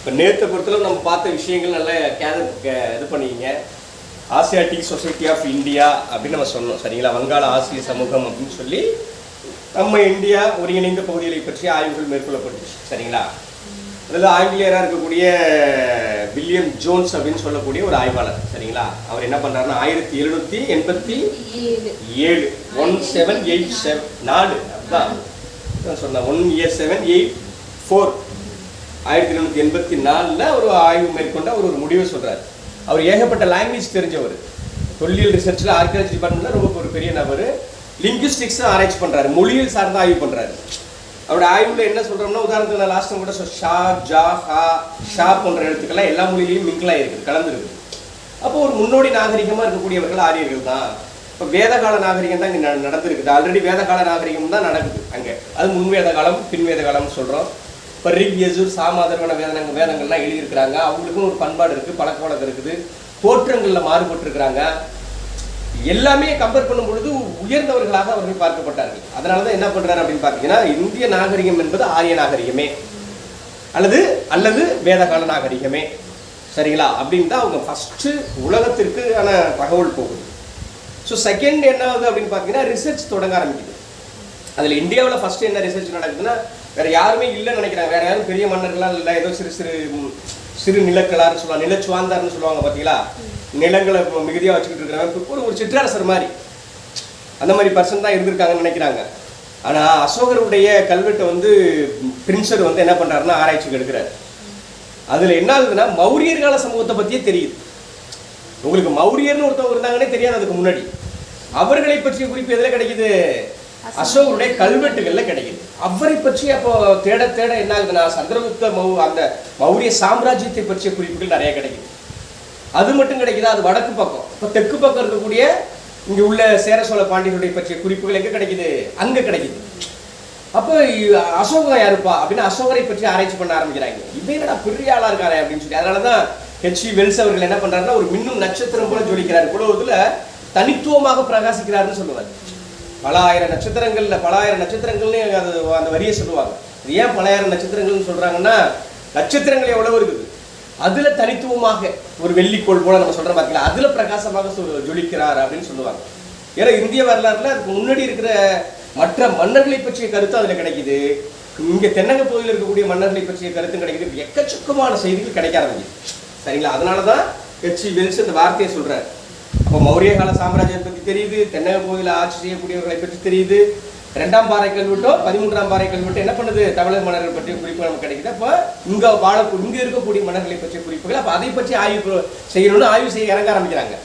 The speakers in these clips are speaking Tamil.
இப்போ நேற்றை பொறுத்தளவு நம்ம பார்த்த விஷயங்கள் நல்லா இது பண்ணிக்கிங்க. ஆசியாட்டிக் சொசைட்டி ஆஃப் இந்தியா அப்படின்னு நம்ம சொன்னோம் சரிங்களா. வங்காள ஆசிய சமூகம் அப்படின்னு சொல்லி நம்ம இந்தியா ஒருங்கிணைந்த பகுதிகளை பற்றி ஆய்வுகள் மேற்கொள்ளப்பட்டுச்சு சரிங்களா. அதில் ஆங்கிலேயராக இருக்கக்கூடிய வில்லியம் ஜோன்ஸ் அப்படின்னு சொல்லக்கூடிய ஒரு ஆய்வாளர் சரிங்களா. அவர் என்ன பண்ணுறாருன்னா 1787 1787 அதுதான் சொன்னேன் 1784 1784 ஒரு ஆய்வு மேற்கொண்டு அவர் ஒரு முடிவை சொல்கிறார். அவர் ஏகப்பட்ட லாங்குவேஜ் தெரிஞ்சவர், தொல்லியல் ரிசர்ச்சில் ஆர்கியாலஜி டிபார்ட்மெண்ட்டில் ரொம்ப ஒரு பெரிய நபர். லிங்குவிஸ்டிக்ஸ் ஆராய்ச்சி பண்ணுறாரு, மொழியியல் சார்ந்த ஆய்வு பண்ணுறாரு. அவருடைய ஆய்வில் என்ன சொல்கிறோம்னா, உதாரணத்துக்கு நான் லாஸ்ட் கூட ஷா ஜா ஹா ஷா போன்ற எழுத்துக்கள்லாம் எல்லா மொழியிலையும் மிங்கிளாக இருக்குது, கலந்துருக்குது. அப்போ ஒரு முன்னோடி நாகரிகமாக இருக்கக்கூடியவர்கள் ஆரியர்கள் தான். இப்போ வேதகால நாகரிகம் தான் இங்கே நடந்துருக்குது. ஆல்ரெடி வேதகால நாகரிகம் தான் நடக்குது அங்கே. அது முன்வேத காலம் பின்வேத காலம்னு சொல்கிறோம். இப்போ ரிக் யஜுர் சாமாதர்வன வேதங்கள்லாம் எழுதியிருக்கிறாங்க. அவங்களுக்கும் ஒரு பண்பாடு இருக்குது, பழக்க வழக்கம் இருக்குது, தோற்றங்களில் மாறுபட்டுருக்கிறாங்க. எல்லாமே கம்பேர் பண்ணும் பொழுது உயர்ந்தவர்களாக அவர்கள் பார்க்கப்பட்டார்கள். அதனால தான் என்ன பண்ணுறாரு அப்படின்னு பார்த்தீங்கன்னா, இந்திய நாகரிகம் என்பது ஆரிய நாகரிகமே அல்லது வேதகால நாகரிகமே சரிங்களா அப்படின்னு தான் அவங்க ஃபஸ்ட்டு உலகத்திற்கான தகவல் போகுது. ஸோ செகண்ட் என்ன ஆகுது அப்படின்னு பார்த்தீங்கன்னா, ரிசர்ச் தொடங்க ஆரம்பிக்குது. அதில் இந்தியாவில் ஃபஸ்ட்டு என்ன ரிசர்ச் நடக்குதுன்னா, வேறு யாருமே இல்லைன்னு நினைக்கிறாங்க. வேறு யாரும் பெரிய மன்னர்களாக இல்லை, ஏதோ சிறு நிலக்களார்னு சொல்லுவாங்க, நிலச்சுவாந்தார்னு சொல்லுவாங்க பார்த்தீங்களா. நிலங்களை மிகுதியாக வச்சுக்கிட்டு இருக்கிறாங்க, ஒரு சிற்றரசர் மாதிரி அந்த மாதிரி பர்சன் தான் இருந்திருக்காங்கன்னு நினைக்கிறாங்க. ஆனால் அசோகருடைய கல்வெட்டை பிரின்சர் என்ன பண்ணுறாருன்னா ஆராய்ச்சிக்கு எடுக்கிறார். அதில் என்ன ஆகுதுன்னா, மௌரியர் கால சமூகத்தை பற்றியே தெரியுது. உங்களுக்கு மௌரியர்னு ஒருத்தவங்க இருந்தாங்கன்னே தெரியாது அதுக்கு முன்னாடி. அவர்களை பற்றிய குறிப்பு எதில் கிடைக்குது? அசோகருடைய கல்வெட்டுகளில் கிடைக்குது. அவரை பற்றி அப்போ தேட தேட என்ன ஆகுதுன்னா, சந்திரகுப்த அந்த மௌரிய சாம்ராஜ்யத்தை பற்றிய குறிப்புகள் நிறைய கிடைக்குது. அது மட்டும் கிடைக்குதா? அது வடக்கு பக்கம். இப்போ தெற்கு பக்கம் இருக்கக்கூடிய இங்கே உள்ள சேர சோழ பாண்டியர்களுடைய பற்றிய குறிப்புகள் எங்கே கிடைக்குது? அங்கே கிடைக்குது. அப்போ அசோகா யாருப்பா அப்படின்னு அசோகரை பற்றி ஆராய்ச்சி பண்ண ஆரம்பிக்கிறாங்க. இவன் என்னடா பெரிய ஆளாக இருக்காரு அப்படின்னு சொல்லி. அதனால தான் ஹெச்சி வெல்ஸ் அவர்கள் என்ன பண்ணுறாருன்னா, ஒரு மின்னும் நட்சத்திரம் போல ஜொலிக்கிறார், உலகத்தில் தனித்துவமாக பிரகாசிக்கிறாருன்னு சொல்லுவார். பல ஆயிரம் நட்சத்திரங்கள்னு அது அந்த வரியை சொல்லுவாங்க. இது ஏன் பல ஆயிரம் நட்சத்திரங்கள்னு சொல்கிறாங்கன்னா, நட்சத்திரங்கள் எவ்வளவு இருக்குது, அதில் தனித்துவமாக ஒரு வெள்ளிக்கோள் போல நம்ம சொல்கிறோம் பார்த்தீங்களா, அதில் பிரகாசமாக ஜொலிக்கிறார் அப்படின்னு சொல்லுவாங்க. ஏன்னா இந்திய வரலாறுல அதுக்கு முன்னாடி இருக்கிற மற்ற மன்னர்களை பற்றிய கருத்து அதில் கிடைக்குது. இங்கே தென்னக பகுதியில் இருக்கக்கூடிய மன்னர்களை பற்றிய கருத்தும் கிடைக்குது. எக்கச்சக்கமான செய்திகள் கிடைக்க ஆரம்பிக்குது சரிங்களா. அதனால தான் ஹெச்சி வெல்ஸ் இந்த வார்த்தையை சொல்கிறார். அப்போ மௌரிய கால சாம்ராஜ்யத்தை பற்றி தெரியுது, தென்னக பகுதியில் ஆட்சி செய்யக்கூடியவர்களை பற்றி தெரியுது. 2ஆம் பாறை கல்வெட்டோ 13ஆம் பாறை கல்வெட்டோ என்ன பண்ணுது? தமிழக மன்னர்கள் பற்றிய குறிப்புகள் நமக்கு கிடைக்குது. அப்போ இங்கே இருக்கக்கூடிய மன்னர்களை பற்றிய குறிப்புகள், அப்போ அதை பற்றி ஆய்வு செய்யணும்னு ஆய்வு செய்ய இறங்க ஆரம்பிக்கிறாங்க.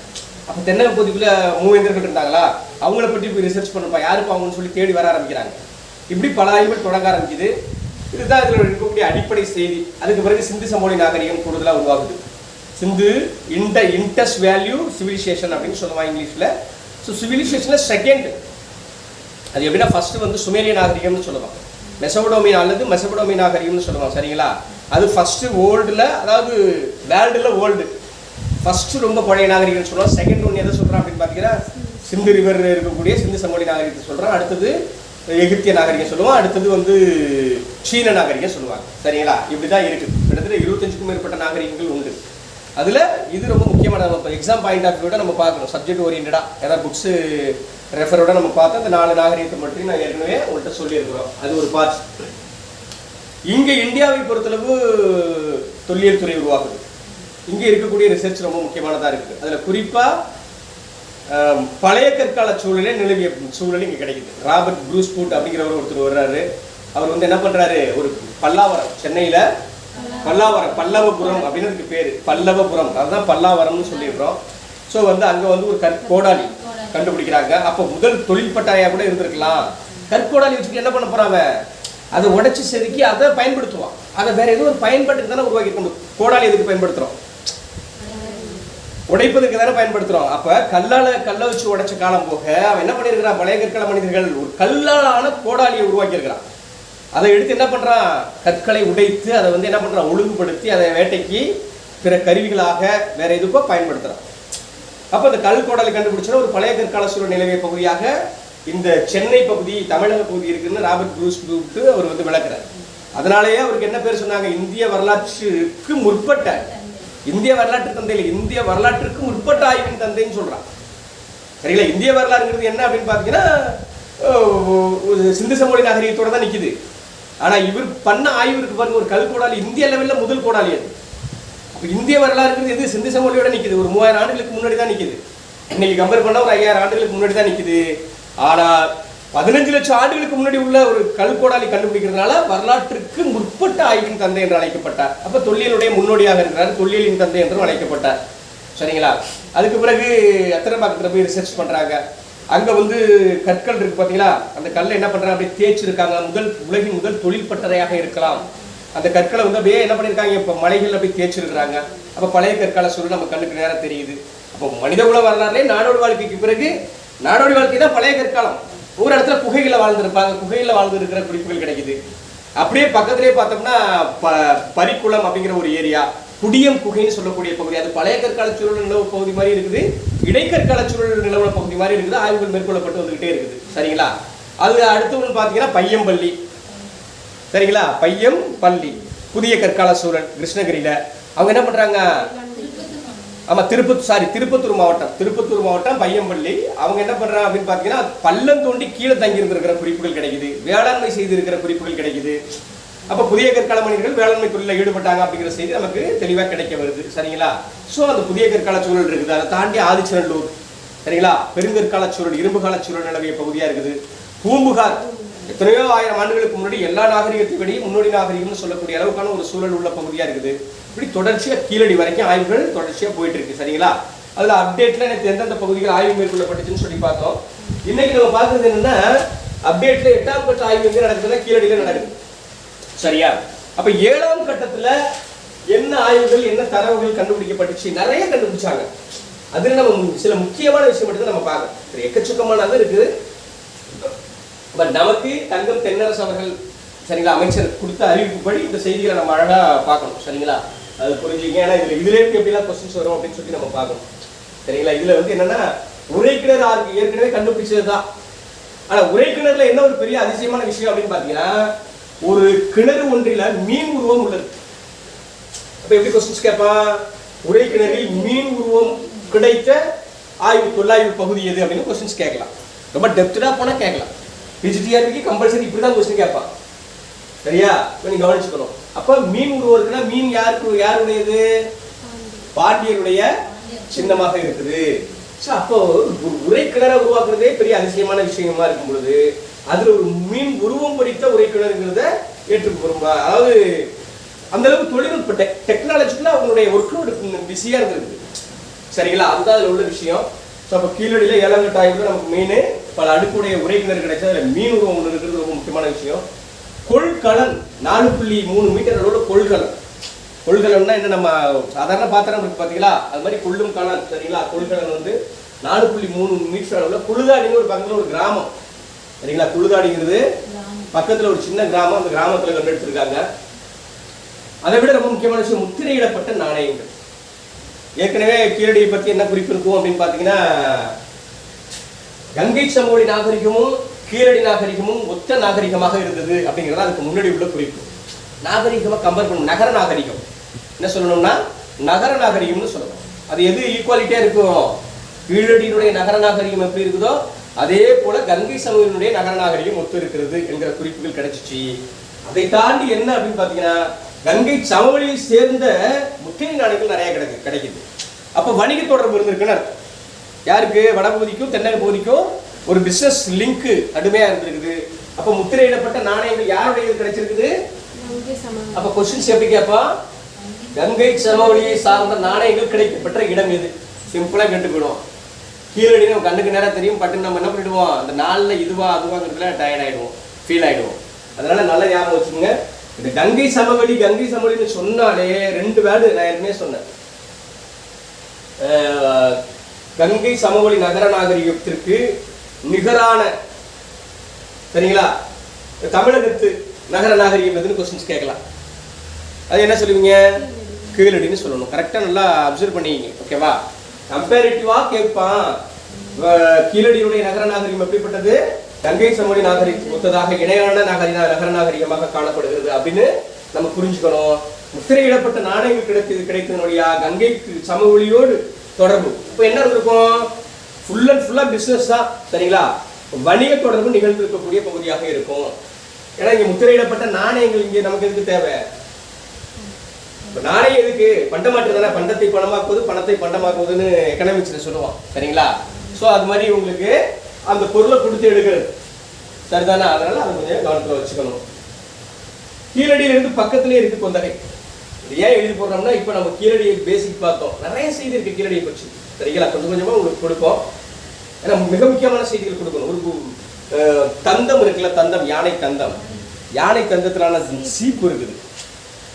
அப்போ தென்னக பகுதிக்குள்ள மூவேந்தர்கள் இருந்தாங்களா, அவங்கள பற்றி போய் ரிசர்ச் பண்ணப்பா, யாருப்பா அவங்கன்னு சொல்லி தேடி வர ஆரம்பிக்கிறாங்க. இப்படி பல ஆய்வுகள் தொடங்க ஆரம்பிக்குது. இதுதான் இதில் இருக்கக்கூடிய அடிப்படை செய்தி. அதுக்கு பிறகு சிந்து சமவெளி நாகரிகம் கூடுதலாக உருவாகுது. சிந்து இண்டஸ் வேல்யூ சிவிலைசேஷன் அப்படின்னு சொல்லுவாங்க இங்கிலீஷில். ஸோ சிவிலைசேஷனில் செகண்ட் அது எப்படின்னா, ஃபஸ்ட்டு சுமேரிய நாகரிகம்னு சொல்லுவாங்க, மெசபடோமியா அல்லது மெசபடோமிய நாகரிகம்னு சொல்லுவாங்க சரிங்களா. அது ஃபஸ்ட்டு வேர்ல்டில், அதாவது வேர்ல்டு ஃபஸ்ட்டு ரொம்ப பழைய நாகரிகம்னு சொல்லுவாங்க. செகண்ட் ஒன்று எதை சொல்கிறோம் அப்படின்னு பார்த்தீங்கன்னா, சிந்து ரிவர் இருக்கக்கூடிய சிந்து சமவெளி நாகரிகத்தை சொல்கிறோம். அடுத்தது எகிப்திய நாகரிகம் சொல்லுவோம். அடுத்தது சீன நாகரிகம் சொல்லுவாங்க சரிங்களா. இப்படி தான் இருக்குது. கிட்டத்தட்ட 25க்கும் மேற்பட்ட நாகரிகங்கள் உண்டு. அதில் இது ரொம்ப முக்கியமான, நம்ம எக்ஸாம் பாயிண்ட் ஆஃப் வியூட நம்ம பார்க்கணும், சப்ஜெக்ட் ஓரியன்டாக ஏதாவது புக்ஸு ரெஃபரோட நம்ம பார்த்தா அந்த 4 நாகரிகத்தை மட்டும் நான் ஏற்கனவே உங்கள்கிட்ட சொல்லியிருக்கிறோம். அது ஒரு பார்ட். இங்கே இந்தியாவை பொறுத்தளவு தொல்லியல் துறை உருவாக்குது. இங்கே இருக்கக்கூடிய ரிசர்ச் ரொம்ப முக்கியமானதாக இருக்குது. அதில் குறிப்பாக பழைய கற்கால சூழலே நிலவிய சூழல் இங்கே கிடைக்குது. ராபர்ட் ப்ரூஸ்பூட் அப்படிங்கிறவர் ஒருத்தர் வர்றாரு. அவர் என்ன பண்ணுறாரு, ஒரு பல்லாவரம், சென்னையில் பல்லவபுரம் அப்படின்னு அதுக்கு பேர், பல்லவபுரம், அதுதான் பல்லாவரம்னு சொல்லிடுறோம். ஸோ அங்கே ஒரு கற்கோடாலி கண்டுபிடிக்கிறாங்க. அப்போ முதல் தொழில் பட்டாயா கூட இருந்திருக்கலாம். கற்கோடாலி வச்சுட்டு என்ன பண்ண போறாங்க, அதை உடைச்சி செதுக்கி அதை பயன்படுத்துவான். அதை வேற ஏதோ ஒரு பயன்பாட்டுக்கு தானே உருவாக்கி கொண்டு. கோடாலி எதுக்கு பயன்படுத்துகிறோம்? உடைப்பதற்கு தானே பயன்படுத்துகிறோம். அப்போ கல்லை வச்சு உடைச்ச காலம் போக அவன் என்ன பண்ணியிருக்கிறான், பழைய கற்கால மனிதர்கள் ஒரு கல்லாலான கோடாலியை உருவாக்கியிருக்கிறான். அதை எடுத்து என்ன பண்ணுறான், கற்களை உடைத்து அதை என்ன பண்ணுறான், ஒழுங்குபடுத்தி அதை வேட்டைக்கு பிற கருவிகளாக வேற எதுக்கோ பயன்படுத்துகிறான். அப்போ அந்த கல் கோடாலி கண்டுபிடிச்சா ஒரு பழைய கற்கால சூழல் நிலவிய பகுதியாக இந்த சென்னை பகுதி, தமிழக பகுதி இருக்குன்னு ராபர்ட் ப்ரூஸ்பூட் அவர் விளக்குறார். அதனாலேயே அவருக்கு என்ன பேர் சொன்னாங்க, இந்திய வரலாற்றுக்கு முற்பட்ட, இந்திய வரலாற்று தந்தையில் இந்திய வரலாற்றுக்கு முற்பட்ட ஆய்வின் தந்தைன்னு சொல்றான். சரிங்களா? இந்திய வரலாறுங்கிறது என்ன அப்படின்னு பார்த்தீங்கன்னா சிந்து சமவெளி நாகரிகத்தோட தான் நிற்குது. ஆனால் இவர் பண்ண ஆய்வு இருக்கு பாருங்க, ஒரு கல் கோடாலி, இந்திய லெவலில் முதல் கோடாலி அது. அப்போ இந்திய வரலாறுங்கிறது எது சிந்து சமவெளியோட நிற்குது, ஒரு 3000 ஆண்டுகளுக்கு முன்னாடி தான் நிற்குது. இன்னைக்கு கம்பேர் பண்ணால் ஒரு 5000 ஆண்டுகளுக்கு முன்னாடி தான் நிற்குது. ஆனால் 15 லட்சம் ஆண்டுகளுக்கு முன்னாடி உள்ள ஒரு கல் கோடாலி கண்டுபிடிக்கிறதுனால வரலாற்றுக்கு முற்பட்ட ஆய்வின் தந்தை என்று அழைக்கப்பட்டார். அப்போ தொல்லியலுடைய முன்னோடியாக இருக்கிறார், தொல்லியலின் தந்தை என்றும் அழைக்கப்பட்டார். சரிங்களா? அதுக்கு பிறகு அத்திரம்பாக்கத்தில் போய் ரிசர்ச் பண்ணுறாங்க. அங்கே கற்கள் இருக்கு பார்த்தீங்களா, அந்த கல்லை என்ன பண்ணுறாங்க, அப்படியே தேய்ச்சிருக்காங்க. உலகின் முதல் தொழில் பட்டறையாக இருக்கலாம். அந்த கற்களை அப்படியே என்ன பண்ணியிருக்காங்க, இப்போ மலைகள் அப்படி தேய்ச்சிருக்கிறாங்க. அப்போ பழைய கற்கால சூழல் நம்ம கண்ணுக்கு நேரம் தெரியுது. அப்போ மனித குல வரலாறுலேயே நாடோடி வாழ்க்கைக்கு பிறகு நாடோடி வாழ்க்கை தான் பழைய கற்காலம். ஒரு இடத்துல குகைகளில் வாழ்ந்துருப்பாங்க, குகைகளில் வாழ்ந்து இருக்கிற குறிப்புகள் கிடைக்குது. அப்படியே பக்கத்திலே பார்த்தோம்னா பரிக்குளம் அப்படிங்கிற ஒரு ஏரியா, குடியம் குகைன்னு சொல்லக்கூடிய பகுதி, அது பழைய கற்கால சூழல் நிலவு பகுதி மாதிரி இருக்குது, இடைக்கற்கால சூழல் நிலவுல பகுதி மாதிரி இருக்குது. ஆய்வுகள் மேற்கொள்ளப்பட்டு வந்துகிட்டே இருக்குது. சரிங்களா? அது அடுத்து பார்த்தீங்கன்னா பையம்பள்ளி. சரிங்களா? பையம் பள்ளி புதிய கற்கால சூழல் கிருஷ்ணகிரியில. அவங்க என்ன பண்றாங்க, ஆமா திருப்பத்தூர் மாவட்டம் பையம்பள்ளி. அவங்க என்ன பண்றாங்க அப்படின்னு பாத்தீங்கன்னா பள்ளம் தோண்டி கீழே தங்கி இருந்திருக்கிற குறிப்புகள் கிடைக்குது, வேளாண்மை செய்து இருக்கிற குறிப்புகள் கிடைக்குது. அப்ப புதிய கற்கால மனிதர்கள் வேளாண்மை தொழிலில் ஈடுபட்டாங்க அப்படிங்கிற செய்தி நமக்கு தெளிவா கிடைக்க வருது. சரிங்களா? சோ அந்த புதிய கற்கால சூழல் இருக்குது. அதை தாண்டி ஆதிச்சநல்லூர், சரிங்களா, பெருங்கற்கால சூழல் இரும்பு கால சூழல் நிலவிய பகுதியா இருக்குது. பூம்புகார் எத்தனையோ 1000 ஆண்டுகளுக்கு முன்னாடி எல்லா நாகரிகத்தையும் விட முன்னோடி நாகரிகம்னு சொல்லக்கூடிய அளவுக்கான ஒரு சூழல் உள்ள பகுதியா இருக்குது. இப்படி தொடர்ச்சியா கீழடி வரைக்கும் ஆய்வுகள் தொடர்ச்சியா போயிட்டு இருக்கு. சரிங்களா? அதுல அப்டேட்ல எனக்கு எந்தெந்த பகுதிகள் ஆய்வு மேற்கொள்ளப்பட்டுச்சுன்னு சொல்லி பார்த்தோம். இன்னைக்கு நம்ம பார்க்கறது என்னன்னா, அப்டேட்ல 8ஆம் கட்ட ஆய்வு எங்க நடக்குதுன்னா கீழடியில நடக்குது. சரியா? அப்ப 7ஆம் கட்டத்துல என்ன ஆய்வுகள் என்ன தரவுகள் கண்டுபிடிக்கப்பட்டுச்சு, நிறைய கண்டுபிடிச்சாங்க. அதுல நம்ம சில முக்கியமான விஷயம் மட்டும் நம்ம பார்க்கணும். எக்கச்சக்கமானது இருக்குது. பட் நமக்கு தங்கம் தென்னரசு அவர்கள், சரிங்களா, அமைச்சர் கொடுத்த அறிவிப்புப்படி இந்த செய்திகளை நம்ம அழகா பார்க்கணும். சரிங்களா? அது புரிஞ்சுங்க. ஏன்னா இதுல இருந்து எப்படிலாம் கொஸ்டின்ஸ் வரும் அப்படின்னு சொல்லி நம்ம பார்க்கணும். சரிங்களா? இதுல என்னன்னா உரைக்கிணறு ஏற்கனவே கண்டுபிடிச்சதுதான். ஆனா உரைக்கிணறுல என்ன ஒரு பெரிய அதிசயமான விஷயம் அப்படின்னு பாத்தீங்கன்னா, ஒரு கிணறு ஒன்றில மீன் உருவம் உள்ளது. அப்ப எப்படி கொஸ்டின்ஸ் கேட்பான், உரைக்கிணறில் மீன் உருவம் கிடைத்த தொல்லாய்வு பகுதி எது அப்படின்னு கொஸ்டின்ஸ் கேட்கலாம். ரொம்ப டெப்தா போனா கேட்கலாம். பிஜிடிஆர்பிக்கு கம்பல்சரி இப்படிதான் கொஸ்டின் கேட்பான். சரியா? நீங்க கவனிச்சுக்கணும். அப்ப மீன் உருவம் இருக்குன்னா மீன் யாருடையது, பாண்டியருடைய சின்னமாக இருக்குது. அப்போ உரைக்கிணற உருவாக்குறதே பெரிய அதிசயமான விஷயமா இருக்கும் பொழுது அதுல ஒரு மீன் உருவம் பொறித்த உரைக்கிணறுங்கிறத ஏற்றுக்கொள்ளும்பா. அதாவது அந்த அளவுக்கு தொழில்நுட்ப டெக்னாலஜிக்குள்ள அவங்களுடைய ஒர்க்லோடு பிஸியா இருந்திருக்கு. சரிங்களா? அதுதான் அதுல உள்ள விஷயம். அப்போ கீழடியில 7ஆம் கட்ட ஆய்வுல நமக்கு மீன் பல அடுக்குடைய உரைக்கிணறு கிடைச்சா அதுல மீன் உருவம் ஒன்று இருக்கிறது ரொம்ப முக்கியமான விஷயம். கொள்கலன் 4.3 மீட்டர் அளவுல கொள்கலன்னா என்ன, நம்ம சாதாரண பாத்திரம் இருக்கு பாத்தீங்களா, அது மாதிரி கொள்ளும் கலன். சரிங்களா? கொள்கலன் 4.3 மீட்டர் அளவுல குழுதாடின்னு ஒரு பக்கத்துல ஒரு கிராமம். சரிங்களா? குழுதாடிங்கிறது பக்கத்துல ஒரு சின்ன கிராமம், அந்த கிராமத்துல கண்டெடுத்திருக்காங்க. அதை விட ரொம்ப முக்கியமான விஷயம் முத்திரையிடப்பட்ட நாணயங்கள். ஏற்கனவே கீழடியை பத்தி என்ன குறிப்பு இருக்கும் அப்படின்னு பாத்தீங்கன்னா, கங்கை சமவெளி நாகரிகமும் கீழடி நாகரிகமும் ஒத்த நாகரிகமாக இருந்தது அப்படிங்கிறது அதுக்கு முன்னாடி உள்ள குறிப்பு. நாகரிகமா கம்பேர் பண்ணும், நகர நாகரிகம் என்ன சொல்லணும்னா நகர நாகரிகம்னு சொல்லணும். அது எது ஈக்குவாலிட்டியா இருக்கும், கீழடியினுடைய நகர நாகரிகம் எப்படி இருக்குதோ அதே போல கங்கை சமவெளியினுடைய நகர நாகரிகம் ஒத்து இருக்கிறது என்கிற குறிப்புகள் கிடைச்சிச்சு. அதை தாண்டி என்ன அப்படின்னு பாத்தீங்கன்னா, கங்கை சமவெளியை சேர்ந்த முத்திரை நாடுகள் நிறைய கிடைக்குது. அப்ப வணிக தொடர்பு இருந்திருக்குன்னு அர்த்தம். யாருக்கு, வடபகுதிக்கும் தென்னக பகுதிக்கும் ஒரு பிசினஸ் லிங்க் கடுமையா இருந்திருக்குது. அப்ப முத்திரையிடப்பட்ட நாணயங்கள் யாருடைய கிடைச்சிருக்குது. அப்ப கொஸ்டின்ஸ் எப்படி கேட்பா, கங்கை சமவெளியை சார்ந்த நாணயங்கள் கிடைக்கப்பட்ட இடம் எது, சிம்பிளா கேட்டுக்கிடுவோம். கீழடி நம்ம கண்ணுக்கு நேரம் தெரியும், பட்டு நம்ம என்ன பண்ணிடுவோம், அந்த நாள்ல இதுவா அதுவாங்கிறதுல டயர்ட் ஆயிடுவோம், ஃபீல் ஆயிடுவோம். அதனால நல்ல ஞாபகம் வச்சுக்கோங்க. இந்த கங்கை சமவெளின்னு சொன்னாலே 2 வேர்டு நான் ஏற்கனவே சொன்னேன். கங்கை சமவெளி நகர நாகரிகத்திற்கு நிகரான, சரிங்களா, தமிழகத்து நகர நாகரிகம் எதுன்னு கொஸ்டின்ஸ் கேட்கலாம். அது என்ன சொல்லுவீங்க, கீழடின்னு சொல்லணும். கரெக்டா நல்லா அப்சர்வ் பண்ணிங்க. ஓகேவா? கம்பேரிட்டிவா கேட்பான். கீழடியுடைய நகர நாகரிகம் எப்படிப்பட்டது, கங்கை சமவெளி நாகரிகம் ஒத்ததாக இணையான நகர நாகரிகமாக காணப்படுகிறது அப்படின்னு நம்ம புரிஞ்சுக்கணும். முத்திரையிடப்பட்ட நாணயங்கள் கிடைத்ததன் வழியா கங்கைக்கு சமவெளியோடு தொடர்பு. இப்போ என்ன இருக்கும், ஃபுல் அண்ட் ஃபுல்லா பிசினஸ் தான், சரிங்களா? வணிக தொடர்பு நிகழ்ந்திருக்கக்கூடிய பகுதியாக இருக்கும். ஏன்னா இங்க முத்திரையிடப்பட்ட நாணயங்கள் இங்கே நமக்கு எதுக்கு தேவை? நாணயம் எதுக்கு? பண்டமாற்று தானே, பண்டத்தை பணமாக்குவது பணத்தை பண்டமாக்குவதுன்னு எக்கனாமிக்ஸ்ல சொல்லுவான், சரிங்களா? ஸோ அது மாதிரி உங்களுக்கு அந்த பொருளை கொடுத்து எடுக்கிறது, சரிதானே? அதனால அதை கொஞ்சம் கவனத்தில் வச்சுக்கணும். கீழடியிலிருந்து பக்கத்திலே இருக்கு கொந்தகை. ஏன் எழுதி போடுறோம்னா, இப்போ நம்ம கீழடியை பேசிக் பார்த்தோம், நிறைய செய்தி இருக்கு கீழடியை பற்றி, சரிங்களா? கொஞ்சம் கொஞ்சமா உங்களுக்கு கொடுப்போம். ஏன்னா மிக முக்கியமான செய்திகள் கொடுக்கணும். ஒரு தந்தம் இருக்குல்ல, தந்தம், யானை தந்தம், யானை தந்தத்திலான சீப்பு இருக்குது.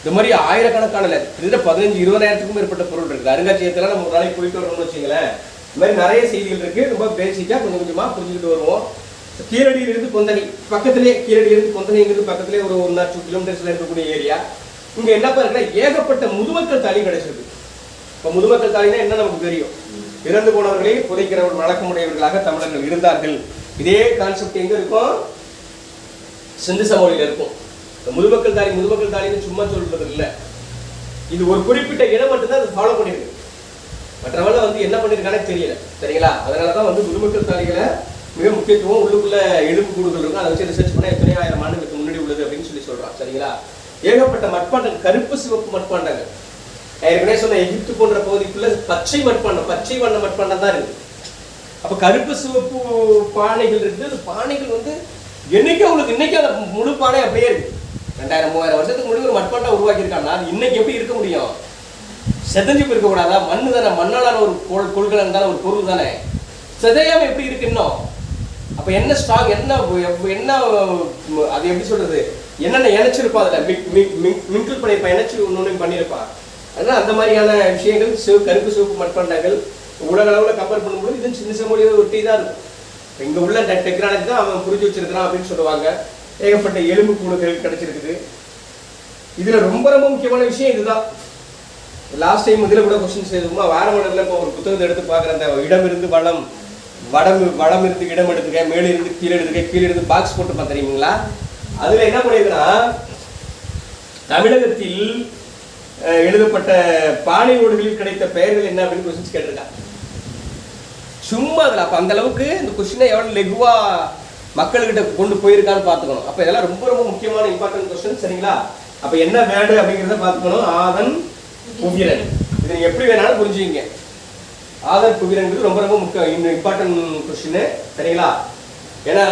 இந்த மாதிரி ஆயிரக்கணக்கான கிட்டத்தட்ட 15-20,000க்கும் மேற்பட்ட பொருள் இருக்குது. அருங்காட்சியகத்தில் நம்ம ஒரு நாளைக்கு போயிட்டு வரணும்னு வச்சுங்களேன். இந்த மாதிரி நிறைய செய்திகள் இருக்கு. ரொம்ப பேசிக்கா கொஞ்சம் கொஞ்சமா புரிஞ்சுக்கிட்டு வருவோம். கீழடியிலிருந்து கொந்தகை பக்கத்திலே, கீழடியிலிருந்து கொந்தகைங்கிறது பக்கத்திலே ஒரு 1-2 கிலோமீட்டர்ஸ்ல இருக்கக்கூடிய ஏரியா. இங்க என்ன பாருங்கன்னா, ஏகப்பட்ட முதுமக்கள் தாலி கிடைச்சிருக்கு. இப்போ முதுமக்கள் தாலினா என்ன நமக்கு தெரியும், இறந்து போனவர்களை புதைக்கிறவர் வழக்கமுடையவர்களாக தமிழர்கள் இருந்தார்கள். இதே கான்செப்ட் எங்க இருக்கும், சிந்து சமவெளியில இருக்கும். முதுமக்கள் தாலின்னு சும்மா சொல்றது இல்லை, இது ஒரு குறிப்பிட்ட இடம் மட்டும்தான் அது ஃபாலோ பண்ணிருக்கு. மற்றவங்க என்ன பண்ணிருக்கானே தெரியல, சரிங்களா? அதனாலதான் முதுமக்கள் தாலிகளை மிக முக்கியத்துவம். உள்ளுக்குள்ள எலும்பு கூடுகள் இருக்கும், அதை வச்சு ரிசர்ச் பண்ண எத்தனை ஆயிரம் ஆண்டுகளுக்கு முன்னாடி உள்ளது அப்படின்னு சொல்றான், சரிங்களா? ஏகப்பட்ட மட்பாண்டங்கள், கருப்பு சிவப்பு மட்பாண்டங்கள். ஏற்கனவே சொன்ன எகிப்து போன்ற பகுதிக்குள்ள பச்சை மட்பாண்டம், பச்சை வண்ண மட்பாண்டம் தான் இருக்கு. அப்ப கருப்பு சிவப்பு பானைகள் இருக்கு. அந்த பானைகள் என்னைக்கு உங்களுக்கு இன்னைக்கு அந்த முழு பானை அப்படியே இருக்கு. 2000-3000 வருஷத்துக்கு முன்னாடி ஒரு மட்பாண்டம் உருவாக்கியிருக்காங்க. அது இன்னைக்கு எப்படி இருக்க முடியும்? செதஞ்சு போயிருக்க கூடாதா? மண்ணு தானே, மண்ணாலான ஒரு கொள்கலன் தானே, ஒரு பொருள் தானே, செதையாம எப்படி இருக்கு இன்னும்? அப்ப என்ன ஸ்டாக், என்ன அது எப்படி சொல்றது, என்னென்ன இணைச்சிருப்பா, அதுல மிங்கிள் பண்ணிருப்பான், இணைச்சு ஒன்று பண்ணியிருப்பான். அதனால அந்த மாதிரியான விஷயங்கள் கருப்பு சிவப்பு மட்பாண்டங்கள் உலக அளவில் கம்பேர் பண்ணும்போது இது சின்ன சமூக ஒட்டி தான் இருக்கும். இங்க உள்ள டெக்னாலஜி தான் அவன் புரிஞ்சு வச்சிருக்கிறான் அப்படின்னு சொல்லுவாங்க. ஏகப்பட்ட எலும்பு கூடுகள் கிடைச்சிருக்குது. இதுல ரொம்ப ரொம்ப முக்கியமான விஷயம் இதுதான். லாஸ்ட் டைம் இதுல கூட கொஸ்டின்ஸ் எழுதுமா, வாரமலர்ல இப்போ ஒரு புத்தகத்தை எடுத்து பார்க்குற, அந்த இடம் இருந்து வளம் இருந்து இடம் எடுத்துக்க, மேலே இருந்து கீழே எடுத்துக்க, கீழே இருந்து பாக்ஸ் போட்டு பார்த்துறீங்களா? அதுல என்ன பண்ணிருக்குன்னா, தமிழகத்தில் எழுதப்பட்ட பானை ஓடுகளில் கிடைத்த பெயர்கள் என்ன அப்படின்னு கொஸ்டின்ஸ் கேட்டிருக்காங்க. சும்மா அதில் அப்போ அந்த அளவுக்கு இந்த கொஸ்டினை எவ்வளோ லெகுவா மக்கள்கிட்ட கொண்டு போயிருக்கான்னு பார்த்துக்கணும். அப்போ இதெல்லாம் ரொம்ப ரொம்ப முக்கியமான இம்பார்ட்டன்ட் கொஸ்டின், சரிங்களா? அப்போ என்ன வேர்டு அப்படிங்கிறத பார்த்துக்கணும். ஆதன் புவிரன், இதை நீங்கள் எப்படி வேணாலும் புரிஞ்சுக்கிங்க. ஆதன் புவிரன்கிறது ரொம்ப ரொம்ப முக்கியம், இன்னும் இம்பார்ட்டன்ட் கொஸ்டின், சரிங்களா? ஏன்னா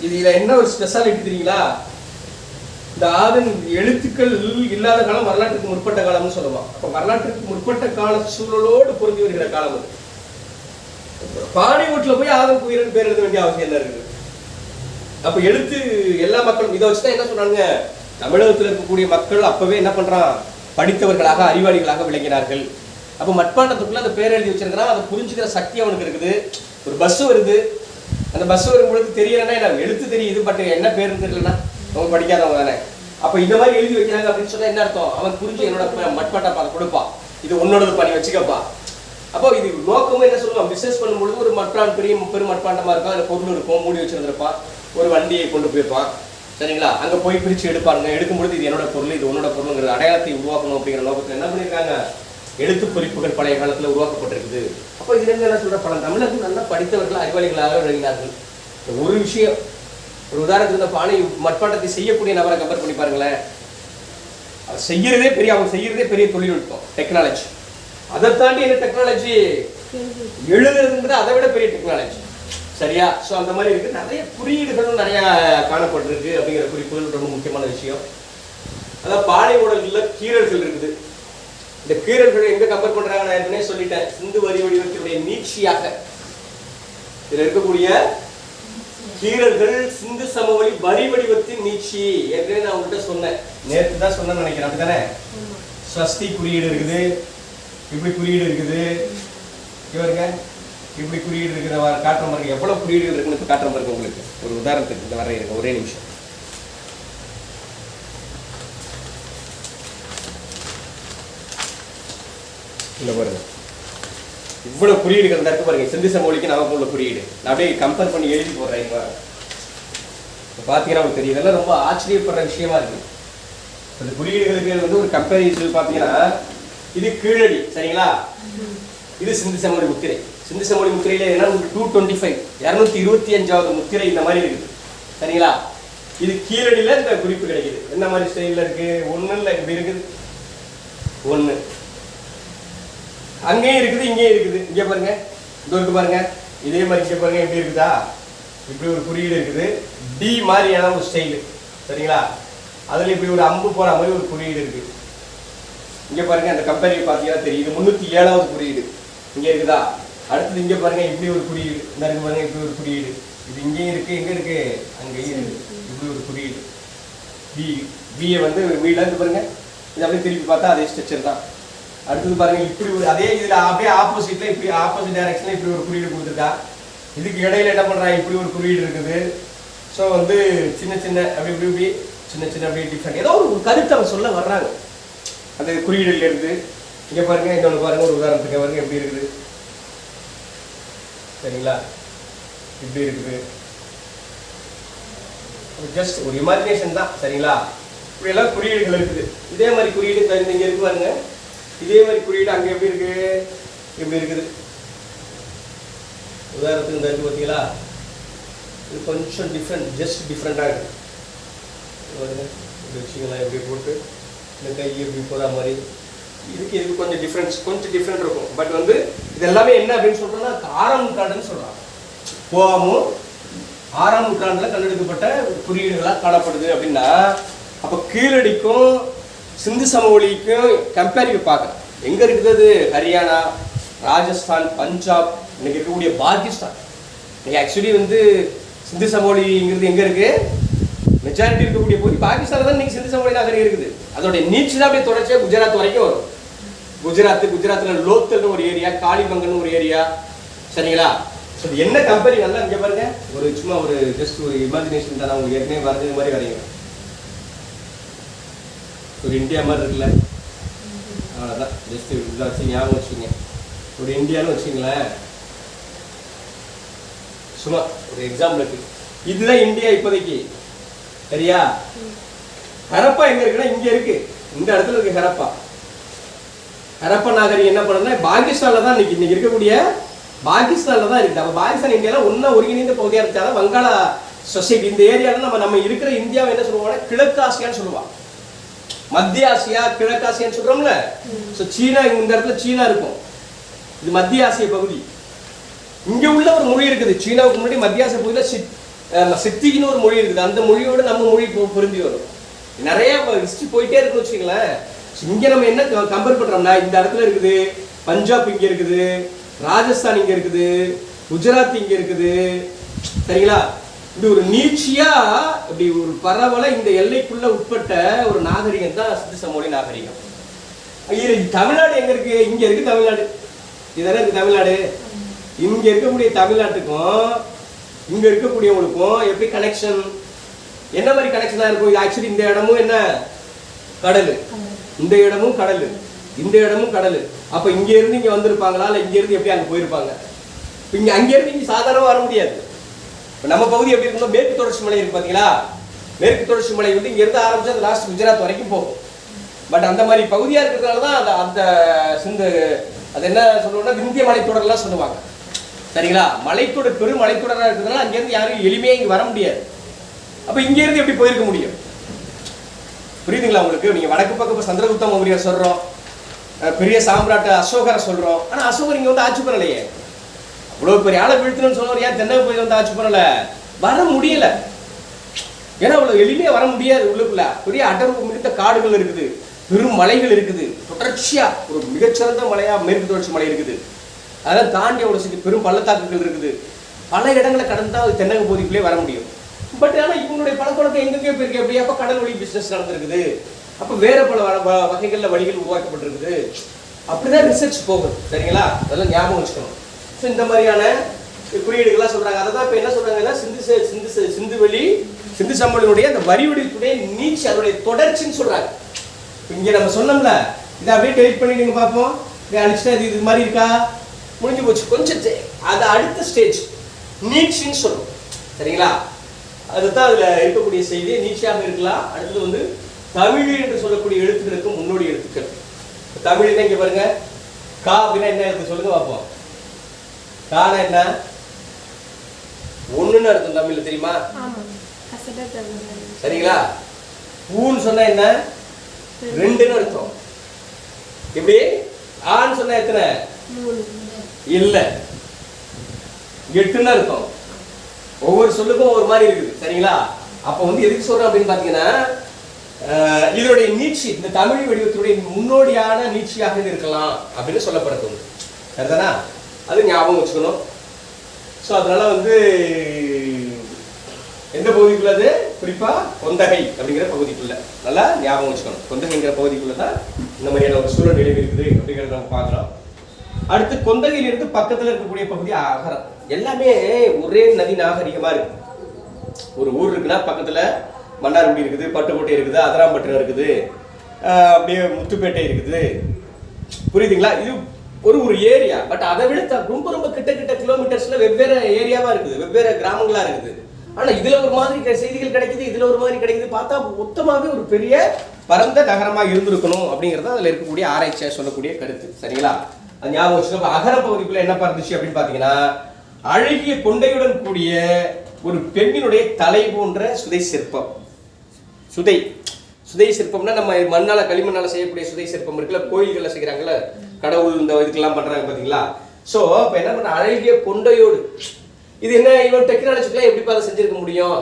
இதுல என்ன ஒரு ஸ்பெஷாலிட்டி தெரியுங்களா, இந்த ஆதன் எழுத்துக்கள் இல்லாத காலம் வரலாற்றுக்கு முற்பட்ட காலம்னு சொல்லுவான். அப்ப வரலாற்றுக்கு முற்பட்ட கால சூழலோடு பொருந்தி வருகிற காலம் அது. பானை ஓட்டுல போய் ஆதன் புவிரன் பேர் எழுத வேண்டிய அவசியம் என்ன இருக்குது? அப்ப எழுத்து எல்லா மக்களும் இதை வச்சுதான் என்ன சொல்றாங்க, தமிழகத்தில் இருக்கக்கூடிய மக்கள் அப்பவே என்ன பண்றான், படித்தவர்களாக அறிவாளிகளாக விளங்கினார்கள். அப்ப மட்பாண்டத்துக்குள்ள அந்த பேர் எழுதி வச்சிருக்கிறான், அதை புரிஞ்சுக்கிற சக்தி அவனுக்கு இருக்குது. ஒரு பஸ் வருது, அந்த பஸ் வரும்பொழுது தெரியலன்னா என்ன, எழுத்து தெரியுது, பட் என்ன பேர் தெரியலன்னா அவங்க படிக்காதவங்க தானே. அப்ப இந்த மாதிரி எழுதி வைக்கிறாங்க அப்படின்னு சொன்னா என்ன அர்த்தம், அவன் புரிஞ்சு என்னோட மட்பாண்டா கொடுப்பான், இது உன்னோடது பண்ணி வச்சுக்கப்பா. அப்போ இது நோக்கமும் என்ன சொல்லுவான், பிசினஸ் பண்ணும்பொழுது ஒரு பெரும் மட்பாண்டமா இருக்கும், அதில் பொருள் இருக்கும், மூடி வச்சிருந்திருப்பான், ஒரு வண்டியை கொண்டு போயிருப்பான், சரிங்களா? அங்க போய் பிரிச்சு எடுப்பாங்க. எடுக்கும்பொழுது இது என்னோட பொருள், இது உன்னோட பொருளுங்கிற அடையாளத்தை உருவாக்கணும் அப்படிங்கிற நோக்கத்தில் என்ன பண்ணியிருக்காங்க, எழுத்து குறிப்புகள் பழைய காலத்துல உருவாக்கப்பட்டிருக்குது. அப்போ இதுல இருந்து என்ன சொல்ற, பல தமிழர்கள் நல்லா படித்தவர்கள் அறிவாளிகளாக விளங்கினார்கள். ஒரு விஷயம், ஒரு உதாரணத்துக்கு இந்த பானை மட்பாண்டத்தை செய்யக்கூடிய நபரை கம்பேர் பண்ணி பாருங்களேன். அவங்க செய்யறதே பெரிய தொழில்நுட்பம், டெக்னாலஜி. அதை தாண்டி என்ன டெக்னாலஜி, எழுதுறதுங்கிறது அதை விட பெரிய டெக்னாலஜி, சரியா? ஸோ அந்த மாதிரி இருக்கு. நிறைய குறியீடுகளும் நிறைய காணப்பட்டிருக்கு அப்படிங்கிற குறிப்புகள் ரொம்ப முக்கியமான விஷயம். அதான் பானை ஓடல்கள்ல கீறல்கள் இருக்குது. இந்த கீறல்களை எங்க கம்பேர் பண்றாங்க, நான் ஏற்கனவே சொல்லிட்டேன், சிந்து வரி வடிவத்தினுடைய நீட்சியாக இதுல இருக்கக்கூடிய கீறல்கள் சிந்து சமவெளி வரி வடிவத்தின் நீட்சி. ஏற்கனவே நான் உங்கள்கிட்ட சொன்னேன், நேற்று தான் சொன்னேன்னு நினைக்கிறேன், அப்படித்தானே? ஸ்வஸ்தி குறியீடு இருக்குது, இப்படி குறியீடு இருக்குது, இவருங்க இப்படி குறியீடு இருக்கிற காட்டுற மாதிரி எவ்வளவு குறியீடுகள் இருக்குன்னு காட்டுற மாதிரி உங்களுக்கு ஒரு உதாரணத்துக்கு இந்த வர இருக்கு. ஒரே நிமிஷம். இல்லை பாருங்க, இவ்வளவு குறியீடுகள் இருக்கு பாருங்க. சிந்து சமவெளிக்கு நமக்கு உள்ள குறியீடு நான் அப்படியே கம்பேர் பண்ணி எழுதி போடுறேன். பார்த்தீங்கன்னா உங்களுக்கு தெரியும், இதெல்லாம் ரொம்ப ஆச்சரியப்படுற விஷயமா இருக்கு. இந்த குறியீடுகளுக்கு வந்து ஒரு கம்பேரிசன் பார்த்தீங்கன்னா, இது கீழடி சரிங்களா, இது சிந்து சமவெளி முத்திரை. சிந்து சமவெளி முத்திரையில என்ன 225 225வது முத்திரை இந்த மாதிரி இருக்குது சரிங்களா. இது கீழடியில இந்த குறிப்பு கிடைக்குது. என்ன மாதிரி ஸ்டைல்ல இருக்கு, ஒண்ணு இல்லை இப்படி இருக்குது, ஒண்ணு அங்கேயும் இருக்குது இங்கேயும் இருக்குது. இங்கே பாருங்க, இந்த இருக்கு பாருங்க, இதே மாதிரி இங்கே பாருங்க எப்படி இருக்குதா, இப்படி ஒரு குறியீடு இருக்குது. டி மாதிரியான ஒரு ஸ்டைலு சரிங்களா. அதில் இப்படி ஒரு அம்பு போகிற மாதிரி ஒரு குறியீடு இருக்கு. இங்கே பாருங்க, அந்த கம்பெனி பார்த்தீங்கன்னா தெரியும், இது 307வது குறியீடு இங்கே இருக்குதா. அடுத்தது இங்கே பாருங்க இப்படி ஒரு குறியீடு, இந்த இருக்கு பாருங்க இப்படி ஒரு குறியீடு. இது இங்கேயும் இருக்கு, எங்கே இருக்கு, அங்கேயும் இருக்கு. இப்படி ஒரு குறியீடு பி. பியை வந்து வீட்டில் இருந்து பாருங்க, இது அப்படியே திருப்பி பார்த்தா அதே ஸ்ட்ரக்சர் தான். அடுத்தது பாருங்க இப்படி ஒரு அதே இதில் அப்படியே ஆப்போசிட்ல இப்படி ஆப்போசிட் டைரக்ஷன்ல இப்படி ஒரு குறியீடு கொடுத்துருக்கா. இதுக்கு இடையில என்ன பண்றாங்க, இப்படி ஒரு குறியீடு இருக்குது. ஸோ வந்து சின்ன சின்ன அப்படி இப்படி இப்படி சின்ன சின்ன அப்படியே டிஃப்ரெண்ட் ஏதோ ஒரு கருத்தை அவங்க சொல்ல வர்றாங்க அந்த குறியீடுல இருந்து. இங்க பாருங்க, இன்னொன்று பாருங்க, ஒரு உதாரணத்துக்கு பாருங்க எப்படி இருக்குது சரிங்களா, இப்படி இருக்குது. ஜஸ்ட் ஒரு இமேஜினேஷன் தான் சரிங்களா. இப்படி எல்லாம் குறியீடுகள் இருக்குது. இதே மாதிரி குறியீடு இங்க இருக்கு பாருங்க, இதே மாதிரி குறியீடு அங்க எப்படி இருக்கு, எப்படி இருக்குது. உதாரணத்துக்கு இந்த இருக்கு பார்த்தீங்களா, இது கொஞ்சம் டிஃப்ரெண்ட், ஜஸ்ட் டிஃப்ரெண்டாக இருக்கு. இப்படி வச்சுக்கலாம், எப்படி போட்டு இந்த கை எப்படி போகிற மாதிரி இதுக்கு கொஞ்சம் டிஃப்ரெண்ட் இருக்கும். பட் வந்து இது எல்லாமே என்ன அப்படின்னு சொல்றோம்னா, 6ஆம் நூற்றாண்டுன்னு சொல்றாங்க. கோவமும் 6ஆம் நூற்றாண்டுல கண்டெடுக்கப்பட்ட குறியீடுகளாக காணப்படுது அப்படின்னா, அப்போ கீழடிக்கும் சிந்து சமவெளிக்கும் கம்பேரிக்கு பார்க்குறேன். எங்கே இருக்குது, ஹரியானா, ராஜஸ்தான், பஞ்சாப், இன்னைக்கு இருக்கக்கூடிய பாகிஸ்தான். இன்னைக்கு ஆக்சுவலி வந்து சிந்து சமவெளிங்கிறது எங்கே இருக்கு, மெஜாரிட்டி இருக்கக்கூடிய போது பாகிஸ்தானில் தான் இன்னைக்கு சிந்து சமவெளி நாகரிகம் இருக்குது. அதோடைய நீச்சு தான் அப்படியே தொடர்ச்சியாக குஜராத் வரைக்கும் வரும். குஜராத்தில் லோத்தல்னு ஒரு ஏரியா, காளிபங்கன்னு ஒரு ஏரியா சரிங்களா. ஸோ என்ன கம்பெனி நல்லா இங்கே பாருங்க, ஒரு சும்மா ஒரு ஜஸ்ட் ஒரு இமேஜினேஷன் தான், உங்களுக்கு ஏற்கனவே வரைஞ்சது மாதிரி வரைங்க. ஒரு இந்தியா மாதிரி இருக்குல்ல, அவ்வளோதான். ஜஸ்ட் இதை வச்சு ஞாபகம் வச்சுக்கோங்க. ஒரு இந்தியான்னு வச்சுங்களேன், சும்மா ஒரு எக்ஸாம்பிளுக்கு இதுதான் இந்தியா இப்போதைக்கு சரியா. ஹரப்பா எங்க இருக்குன்னா இங்க இருக்கு, இந்த இடத்துல இருக்கு ஹரப்பா. ஹரப்பா நாகரிகம் என்ன பண்ணுன்னா பாகிஸ்தான்ல தான் இன்னைக்கு இருக்கக்கூடிய பாகிஸ்தான்ல தான் இருக்குது. அப்போ பாகிஸ்தான் இந்தியாவில் ஒன்றா ஒருங்கிணைந்த பகுதியாக இருந்தாலும் வங்காள சொசைட்டி இந்த ஏரியாவில் நம்ம இருக்கிற இந்தியாவை என்ன சொல்லுவாங்கன்னா கிழக்கு ஆசியான்னு சொல்லுவாங்க. மத்திய ஆசியா கிழக்கு ஆசியான்னு சொல்றோம்ல. ஸோ சீனா இந்த இடத்துல சீனா இருக்கும், இது மத்திய ஆசிய பகுதி. இங்க உள்ள ஒரு மொழி இருக்குது, சீனாவுக்கு முன்னாடி மத்திய ஆசிய பகுதியில் சித்தின்னு ஒரு மொழி இருக்குது. அந்த மொழியோடு நம்ம மொழி பொருந்தி வரும். நிறைய ஹிஸ்டரி போயிட்டே இருக்குன்னு வச்சுங்களேன். இங்க நம்ம என்ன கம்பேர் பண்றோம்னா, இந்த இடத்துல இருக்குது பஞ்சாப், இங்க இருக்குது ராஜஸ்தான், இங்க இருக்குது குஜராத், இங்க இருக்குது சரிங்களா. இப்படி ஒரு நீட்சியா இப்படி ஒரு பரவல இந்த எல்லைக்குள்ள உட்பட்ட ஒரு நாகரிகம் தான் சிந்து சமவெளி நாகரிகம். தமிழ்நாடு எங்க இருக்கு, இங்க இருக்கு தமிழ்நாடு. இதெல்லாம் இருக்கு தமிழ்நாடு. இங்க இருக்கக்கூடிய தமிழ்நாட்டுக்கும் இங்க இருக்கக்கூடியவங்களுக்கும் எப்படி கனெக்ஷன், என்ன மாதிரி கனெக்ஷனா இருக்கும். ஆக்சுவலி இந்த இடமும் என்ன கடல், இந்த இடமும் கடல், இந்த இடமும் கடல். அப்ப இங்க இருந்து இங்க வந்திருப்பாங்களா, இல்ல இங்க இருந்து எப்படி அங்க போயிருப்பாங்க. இங்க அங்க இருந்து இங்க சாதாரணமா வர முடியாது. நம்ம பகுதி எப்படி இருக்கணும், மேற்கு தொடர்ச்சி மலை இருக்கு பாத்தீங்களா. மேற்கு தொடர்ச்சி மலை வந்து இங்க இருந்து ஆரம்பிச்சு அந்த லாஸ்ட் குஜராத் வரைக்கும் போகும். பட் அந்த மாதிரி பகுதியா இருக்கிறதுனால தான் அந்த சிந்து அது என்ன சொல்லுவோம்னா விந்திய மலைத்தொடர்லாம் சொல்லுவாங்க சரிங்களா. மலைத்தொடர் பெரும் மலைத்தொடராக இருக்கிறதுனால அங்கேருந்து யாரும் எளிமையாக இங்கே வர முடியாது. அப்போ இங்கேருந்து எப்படி போயிருக்க முடியும், புரியுதுங்களா உங்களுக்கு. நீங்கள் வடக்கு பக்கம் சந்திரகுப்த மௌரியர் சொல்கிறோம், பெரிய சாம்ராட் அசோகரை சொல்கிறோம். ஆனால் அசோகர் இங்கே வந்து ஆட்சி பண்ணலையே. அவ்வளோ பெரிய ஆளை வீழ்த்தணும்னு சொல்லுவார், ஏன் தென்னை போய் வந்து ஆட்சி பண்ணலை, வர முடியலை. ஏன்னா அவ்வளோ எளிமையாக வர முடியாது. உள்ளுக்குள்ள பெரிய அடர்வு மிகுந்த காடுகள் இருக்குது, பெரும் மலைகள் இருக்குது, தொடர்ச்சியா ஒரு மிகச்சிறந்த மலையா மேற்கு தொடர்ச்சி மலை இருக்குது. அதெல்லாம் தாண்டி அவ்வளோ பெரும் பள்ளத்தாக்குகள் இருக்குது. பல இடங்களை கடந்தால் தென்னக பகுதிக்குள்ளே வர முடியும். பட் ஆனால் இவங்களுடைய பழக்கவழக்கம் எங்கெங்கே போயிருக்கு, எப்படி அப்போ கடல் வழி பிஸ்னஸ் நடந்திருக்குது, அப்போ வேற பல வகைகளில் வழிகள் உருவாக்கப்பட்டிருக்குது. அப்படிதான் ரிசர்ச் போகுது சரிங்களா. அதெல்லாம் ஞாபகம் வச்சுக்கணும். ஸோ இந்த மாதிரியான குறியீடுகள்லாம் சொல்றாங்க. அதை தான் இப்போ என்ன சொல்றாங்கன்னா சிந்து சமவெளியினுடைய அந்த வரி வடிவத்துடைய நீட்சி, அதனுடைய தொடர்ச்சின்னு சொல்றாங்க. இங்க நம்ம சொன்னோம்ல, இதை அப்படியே டெலிட் பண்ணி நீங்க பார்ப்போம், அழிச்சுட்டா இது மாதிரி இருக்கா, முடிஞ்சு போச்சு. கொஞ்சம் அது அடுத்த ஸ்டேஜ் நீட்சின்னு சொல்லுவோம். சரிங்களா? அதுதான் அதுல இருக்கக்கூடிய செய்தி. நீட்சியாக இருக்கலாம். அடுத்தது வந்து தமிழ் என்று சொல்லக்கூடிய எழுத்துக்களுக்கு முன்னோடி எழுத்துக்கள். தமிழ்னா இங்க பாருங்க, கா அப்படின்னா என்ன எழுத்து சொல்லுங்க பார்ப்போம். கானா என்ன? ஒண்ணுன்னு அர்த்தம் தமிழ்ல, தெரியுமா? சரிங்களா? ஊன்னு சொன்னா என்ன? ரெண்டுன்னு அர்த்தம். எப்படி? ஆன்னு சொன்னா எத்தனை? இல்ல, 8ன்னு அர்த்தம். ஒவ்வொரு சொல்லுக்கும் ஒவ்வொரு மாதிரி இருக்குது. சரிங்களா? அப்ப வந்து எதுக்கு சொல்றோம் அப்படின்னு பாத்தீங்கன்னா, இதனுடைய நீட்சி, இந்த தமிழ் வடிவத்தினுடைய முன்னோடியான நீட்சியாக இது இருக்கலாம் அப்படின்னு சொல்லப்படுறது. சரிதானா? அது ஞாபகம் வச்சுக்கணும். ஸோ அதனால வந்து எந்த பகுதிக்குள்ளது? குறிப்பா கொந்தகை அப்படிங்கிற பகுதிக்குள்ள நல்லா ஞாபகம் வச்சுக்கணும். கொந்தகைங்கிற பகுதிக்குள்ள தான் இந்த மாதிரியான ஒரு சூழல் நிலவி இருக்குது அப்படிங்கிறத நம்ம பார்க்கலாம். அடுத்து கொந்தகையிலிருந்து பக்கத்தில் இருக்கக்கூடிய பகுதி அகரம். எல்லாமே ஒரே நதி நாகரிகமா இருக்கு. ஒரு ஊர் இருக்குன்னா பக்கத்துல மன்னார்குடி இருக்குது, பட்டுக்கோட்டை இருக்குது, அதராம்பட்டினம் இருக்குது, அப்படியே முத்துப்பேட்டை இருக்குது. புரியுதுங்களா? இது ஒரு ஏரியா. பட் அதை விட ரொம்ப ரொம்ப கிட்ட கிலோமீட்டர்ஸ்ல வெவ்வேறு ஏரியாவா இருக்குது, வெவ்வேறு கிராமங்களா இருக்குது. ஆனா இதுல ஒரு மாதிரி செய்திகள் கிடைக்குது, இதுல ஒரு மாதிரி கிடைக்குது. பார்த்தா மொத்தமாவே ஒரு பெரிய பரந்த நகரமா இருந்திருக்கணும் அப்படிங்கறது அதுல இருக்கக்கூடிய ஆராய்ச்சியா சொல்லக்கூடிய கருத்து. சரிங்களா? அது ஞாபகம் வச்சுக்கோ. அகர பகுதிக்குள்ள என்ன பறந்துச்சு அப்படின்னு பாத்தீங்கன்னா, அழகிய கொண்டையுடன் கூடிய ஒரு பெண்ணினுடைய தலை போன்ற சுதை சிற்பம். சுதை சிற்பம்னா நம்ம மண்ணால களிமண்ணால செய்யக்கூடிய சுதை சிற்பம் இருக்குல்ல, கோயில்கள்ல செய்யறாங்கல்ல, கடவுள் இந்த இதுக்கெல்லாம் பண்றாங்க பாத்தீங்களா? சோ இப்ப என்ன பண்ற, அழகிய கொண்டையோடு. இது என்ன, இவன் டெக்னாலஜிக்கெல்லாம் எப்படி அதை செஞ்சிருக்க முடியும்?